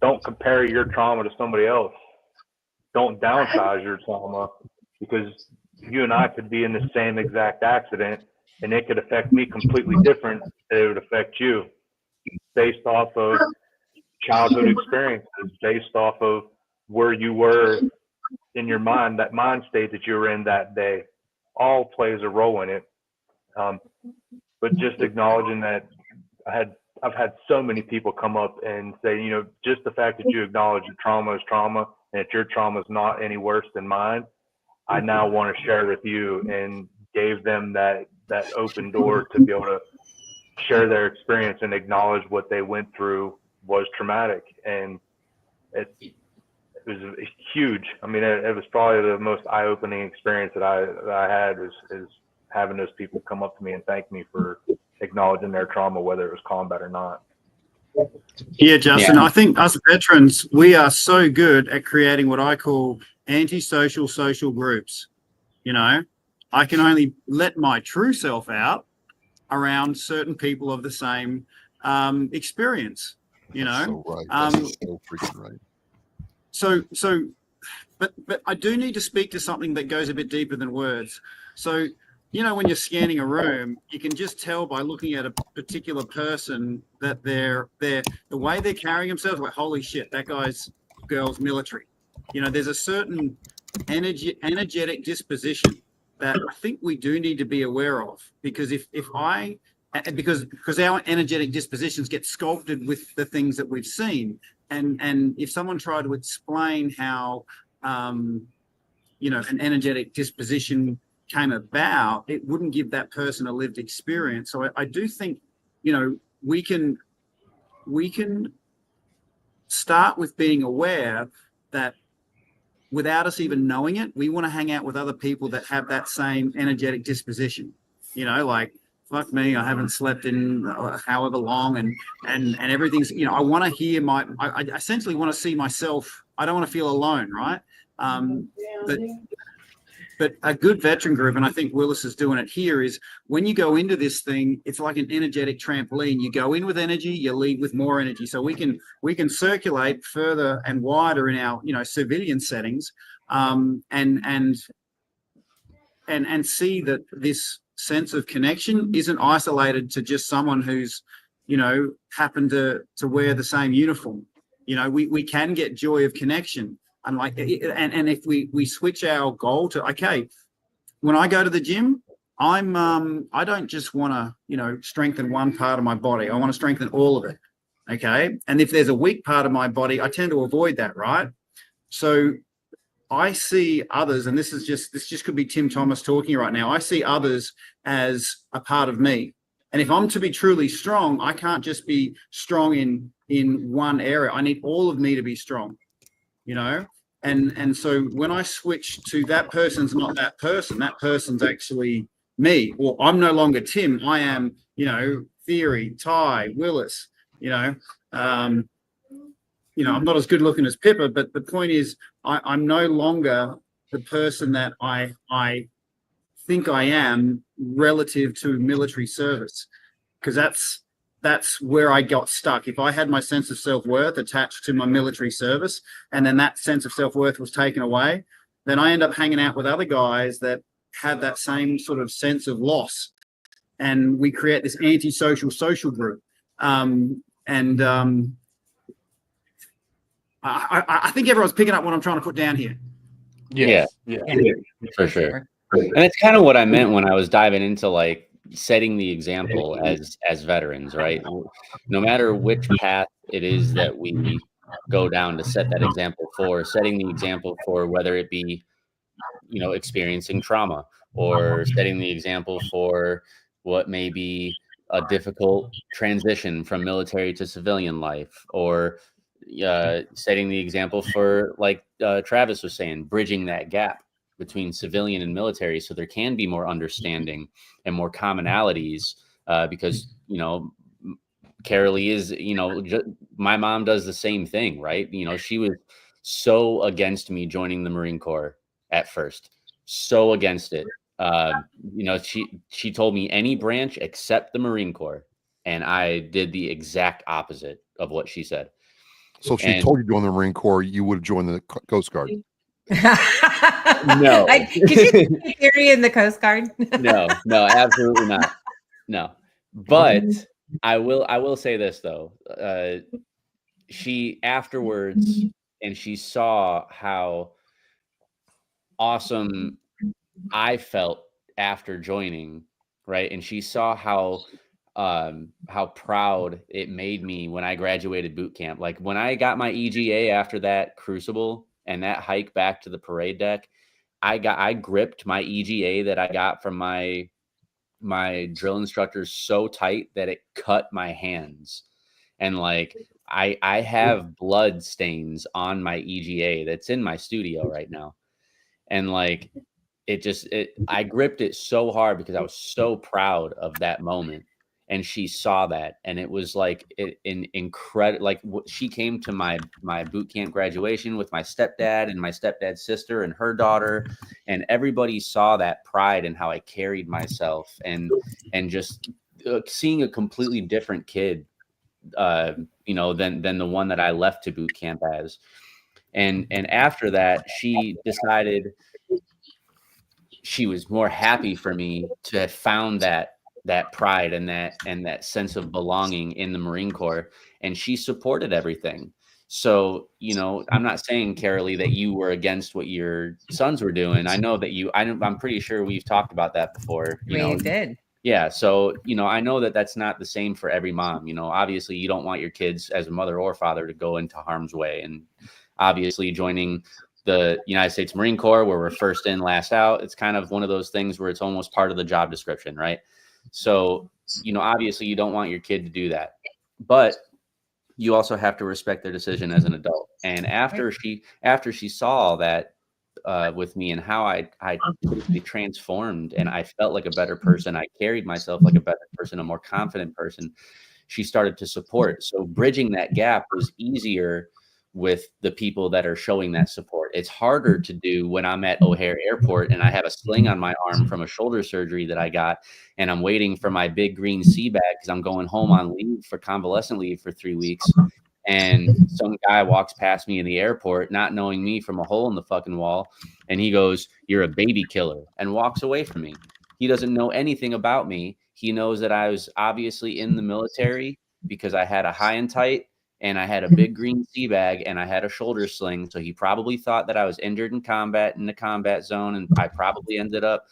Don't compare your trauma to somebody else. Don't downsize your trauma, because you and I could be in the same exact accident and it could affect me completely different than it would affect you, based off of childhood experiences, based off of where you were in your mind, that mind state that you were in that day. All plays a role in it. But just acknowledging that I've had so many people come up and say, you know, just the fact that you acknowledge your trauma is trauma, and that your trauma is not any worse than mine, I now want to share with you, and gave them that open door to be able to share their experience and acknowledge what they went through was traumatic. And it was huge. I mean, it was probably the most eye-opening experience that I had, is having those people come up to me and thank me for acknowledging their trauma, whether it was combat or not. Yeah, Justin, Yeah. I think us veterans, we are so good at creating what I call antisocial social groups. You know, I can only let my true self out around certain people of the same experience, you know. That's so right. That's so freaking right. But I do need to speak to something that goes a bit deeper than words. So, you know, when you're scanning a room, you can just tell by looking at a particular person that the way they're carrying themselves, like, holy shit, that girl's military. You know, there's a certain energetic disposition that I think we do need to be aware of, because because our energetic dispositions get sculpted with the things that we've seen. And if someone tried to explain how, you know, an energetic disposition came about, it wouldn't give that person a lived experience. So I do think, you know, we can start with being aware that without us even knowing it, we want to hang out with other people that have that same energetic disposition. You know, like, fuck me, I haven't slept in however long, and everything's, you know, I want to hear I essentially want to see myself. I don't want to feel alone, right? But a good veteran group, and I think Willis is doing it here, is when you go into this thing, it's like an energetic trampoline. You go in with energy, you leave with more energy. So we can circulate further and wider in our, you know, civilian settings, and see that this sense of connection isn't isolated to just someone who's, you know, happened to wear the same uniform. You know, we can get joy of connection. And if we switch our goal to, okay, when I go to the gym, I don't just want to, you know, strengthen one part of my body. I want to strengthen all of it. Okay. And if there's a weak part of my body, I tend to avoid that. Right. So I see others, and this just could be Tim Thomas talking right now. I see others as a part of me. And if I'm to be truly strong, I can't just be strong in one area. I need all of me to be strong. You know, and so when I switch to that person's not that person's actually me, or I'm no longer Tim. I am, you know, Theory, Ty, Willis. You know, I'm not as good looking as Pippa, but the point is, I'm no longer the person that I think I am relative to military service, because that's where I got stuck. If I had my sense of self-worth attached to my military service, and then that sense of self-worth was taken away, then I end up hanging out with other guys that have that same sort of sense of loss. And we create this antisocial social group. I think everyone's picking up what I'm trying to put down here. Yeah, for sure. And it's kind of what I meant when I was diving into like setting the example as veterans, right? No matter which path it is that we go down to set that example for, setting the example for whether it be, you know, experiencing trauma, or setting the example for what may be a difficult transition from military to civilian life, or setting the example for, like Travis was saying, bridging that gap between civilian and military, so there can be more understanding and more commonalities, because, you know, Carolee is, you know, my mom does the same thing, right? You know, she was so against me joining the Marine Corps at first, so against it. You know, she told me any branch except the Marine Corps, and I did the exact opposite of what she said. So if she told you to join the Marine Corps, you would have joined the Coast Guard. No. Could you see Theory in the Coast Guard? No, absolutely not. No, but I will say this though. She afterwards, and she saw how awesome I felt after joining, right? And she saw how proud it made me when I graduated boot camp. Like when I got my EGA after that crucible and that hike back to the parade deck, I gripped my EGA that I got from my drill instructors so tight that it cut my hands. And like I have blood stains on my EGA that's in my studio right now. And like I gripped it so hard because I was so proud of that moment. And she saw that, and it was like an incredible, like she came to my boot camp graduation with my stepdad and my stepdad's sister and her daughter, and everybody saw that pride in how I carried myself, and just seeing a completely different kid, you know, than the one that I left to boot camp as. And after that, she decided she was more happy for me to have found that pride and that sense of belonging in the Marine Corps, and she supported everything. So, you know, I'm not saying, Carolee, that you were against what your sons were doing. I know that I'm pretty sure we've talked about that before. We did. Yeah. So, you know, I know that that's not the same for every mom. You know, obviously you don't want your kids as a mother or father to go into harm's way. And obviously joining the United States Marine Corps, where we're first in, last out, it's kind of one of those things where it's almost part of the job description, right? So, you know, obviously you don't want your kid to do that, but you also have to respect their decision as an adult. And after she saw all that with me and how I basically transformed and I felt like a better person, I carried myself like a better person, a more confident person, she started to support. So bridging that gap was easier with the people that are showing that support. It's harder to do when I'm at O'Hare Airport and I have a sling on my arm from a shoulder surgery that I got, and I'm waiting for my big green sea bag because I'm going home on leave for convalescent leave for 3 weeks. And some guy walks past me in the airport, not knowing me from a hole in the fucking wall. And he goes, "You're a baby killer," and walks away from me. He doesn't know anything about me. He knows that I was obviously in the military because I had a high and tight and I had a big green sea bag and I had a shoulder sling. So he probably thought that I was injured in combat in the combat zone. And I probably ended up,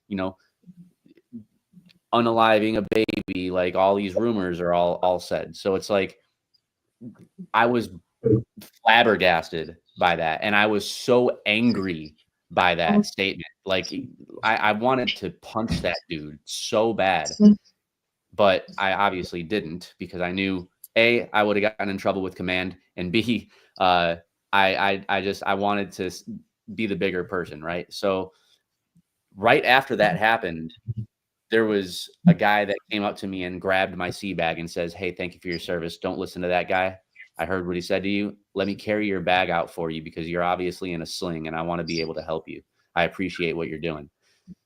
you know, unaliving a baby, like all these rumors are all said. So it's like, I was flabbergasted by that. And I was so angry by that statement. Like I wanted to punch that dude so bad, but I obviously didn't because I knew A, I would have gotten in trouble with command, and B, I wanted to be the bigger person, right? So right after that happened, there was a guy that came up to me and grabbed my sea bag and says, "Hey, thank you for your service. Don't listen to that guy. I heard what he said to you. Let me carry your bag out for you because you're obviously in a sling and I want to be able to help you. I appreciate what you're doing."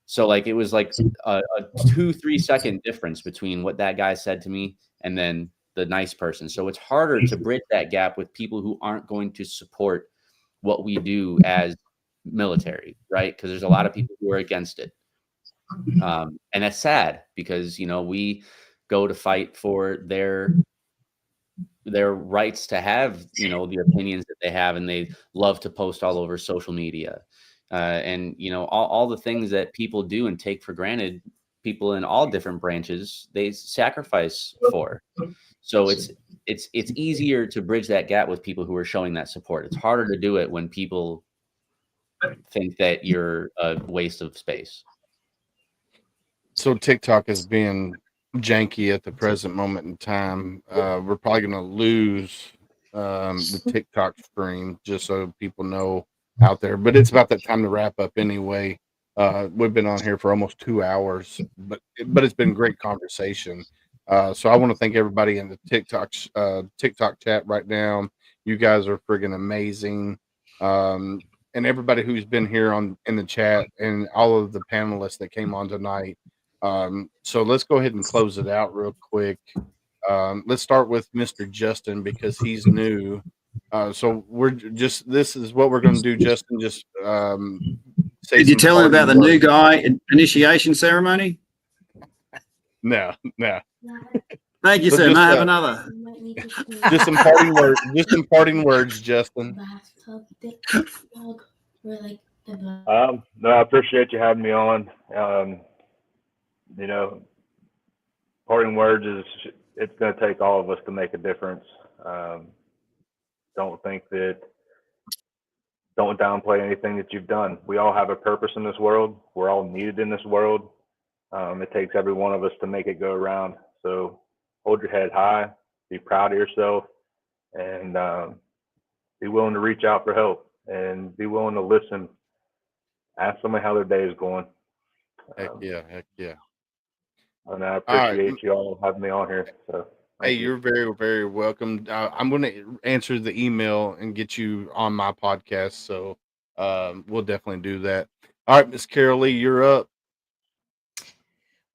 So like, it was like a 2-3 second difference between what that guy said to me and then the nice person. So it's harder to bridge that gap with people who aren't going to support what we do as military, right? Because there's a lot of people who are against it. And that's sad because, you know, we go to fight for their rights to have, you know, the opinions that they have, and they love to post all over social media. And, you know, all the things that people do and take for granted, people in all different branches, they sacrifice for. So it's easier to bridge that gap with people who are showing that support. It's harder to do it when people think that you're a waste of space. So TikTok is being janky at the present moment in time. We're probably going to lose the TikTok stream, just so people know out there. But it's about that time to wrap up anyway. We've been on here for almost 2 hours, but it's been great conversation. So I want to thank everybody in the TikTok chat right now. You guys are friggin' amazing. And everybody who's been here in the chat and all of the panelists that came on tonight. So let's go ahead and close it out real quick. Let's start with Mr. Justin because he's new. So this is what we're going to do, Justin. Just say Did you tell him about the words. new guy initiation ceremony? No. Thank you, So sir. just, May I have another? Just some parting words. Just some parting words, Justin. No, I appreciate you having me on. You know, parting words is it's going to take all of us to make a difference. Don't downplay anything that you've done. We all have a purpose in this world. We're all needed in this world. It takes every one of us to make it go around. So hold your head high, be proud of yourself, and be willing to reach out for help and be willing to listen. Ask somebody how their day is going. Heck yeah. And I appreciate you all having me on here. So hey, you're very, very welcome. I'm going to answer the email and get you on my podcast. So we'll definitely do that. All right, Miss Carol Lee, you're up.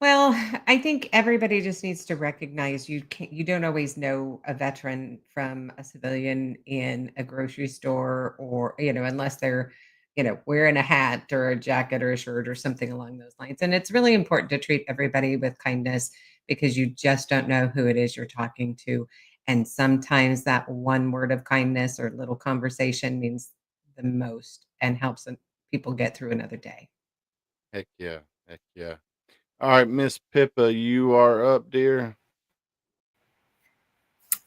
Well, I think everybody just needs to recognize you don't always know a veteran from a civilian in a grocery store, or, you know, unless they're, you know, wearing a hat or a jacket or a shirt or something along those lines. And it's really important to treat everybody with kindness because you just don't know who it is you're talking to. And sometimes that one word of kindness or little conversation means the most and helps people get through another day. Heck yeah. All right, Miss Pippa, you are up, dear.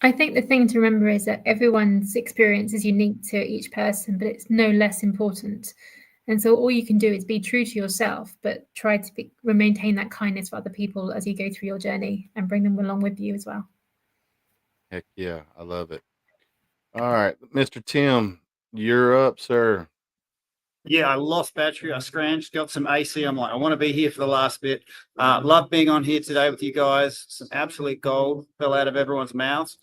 I think the thing to remember is that everyone's experience is unique to each person, but it's no less important And so all you can do is be true to yourself, but try to maintain that kindness for other people as you go through your journey and bring them along with you as well. Heck yeah, I love it. All right, Mr. Tim, you're up, sir. Yeah, I lost battery. I scrounged, got some AC. I'm like, I want to be here for the last bit. Love being on here today with you guys. Some absolute gold fell out of everyone's mouths.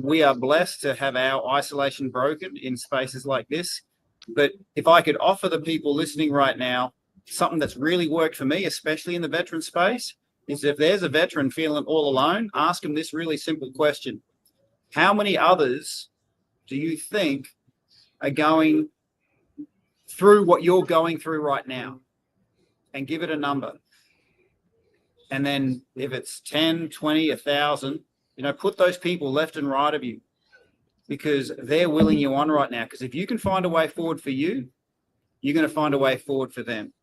We are blessed to have our isolation broken in spaces like this. But if I could offer the people listening right now something that's really worked for me, especially in the veteran space, is if there's a veteran feeling all alone, ask them this really simple question. How many others do you think are going through what you're going through right now? And give it a number. And then if it's 10, 20, 1,000, put those people left and right of you, because they're willing you on right now. Because if you can find a way forward for you, you're going to find a way forward for them.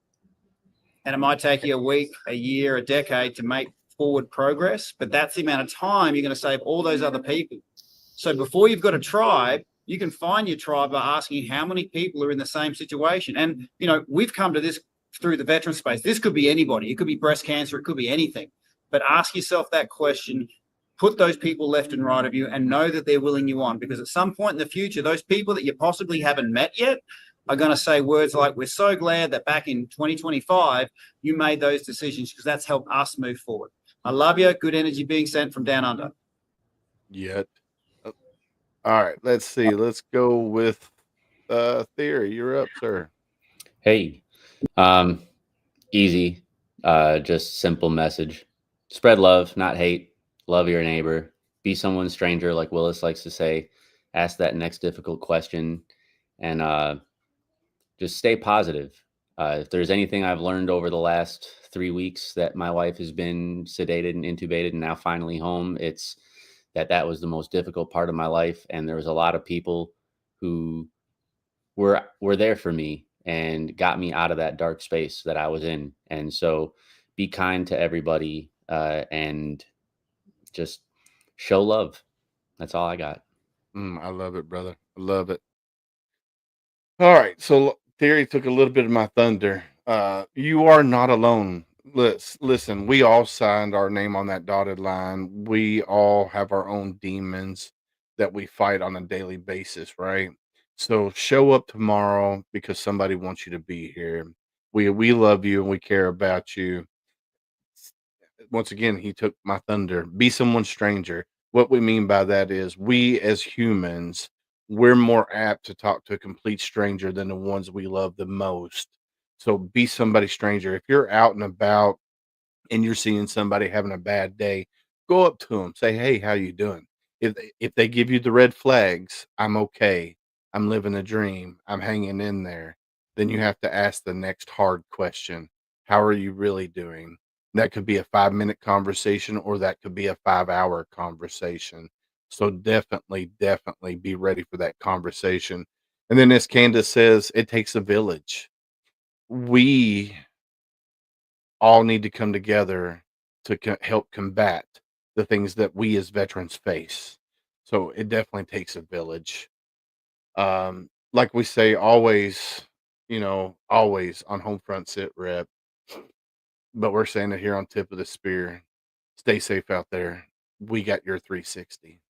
And it might take you a week, a year, a decade to make forward progress, but that's the amount of time you're going to save all those other people. So before you've got a tribe, you can find your tribe by asking how many people are in the same situation. And, we've come to this through the veteran space. This could be anybody. It could be breast cancer. It could be anything. But ask yourself that question, put those people left and right of you, and know that they're willing you on. Because at some point in the future, those people that you possibly haven't met yet are going to say words like, we're so glad that back in 2025, you made those decisions, because that's helped us move forward. I love you. Good energy being sent from down under. Yet. All right, let's see. Let's go with Theory. You're up, sir. Hey, easy, just simple message. Spread love, not hate. Love your neighbor. Be someone's stranger, like Willis likes to say. Ask that next difficult question, and just stay positive. If there's anything I've learned over the last 3 weeks that my wife has been sedated and intubated and now finally home, it's that was the most difficult part of my life. And there was a lot of people who were there for me and got me out of that dark space that I was in. And so be kind to everybody, and just show love. That's all I got. I love it, brother. I love it. All right, so Theory took a little bit of my thunder. You are not alone. Listen, we all signed our name on that dotted line. We all have our own demons that we fight on a daily basis, right? So show up tomorrow because somebody wants you to be here. We love you and we care about you. Once again, he took my thunder. Be someone's stranger. What we mean by that is we as humans, we're more apt to talk to a complete stranger than the ones we love the most. So be somebody's stranger. If you're out and about and you're seeing somebody having a bad day, go up to them, say, "Hey, how you doing?" If they give you the red flags, "I'm okay. I'm living a dream. I'm hanging in there." Then you have to ask the next hard question. How are you really doing? That could be a 5-minute conversation or that could be a 5-hour conversation. So definitely be ready for that conversation. And then as Candace says, it takes a village. We all need to come together to help combat the things that we as veterans face. So it definitely takes a village. Like we say, always, always on home front sit rep. But we're saying it here on Tip of the Spear. Stay safe out there. We got your 360.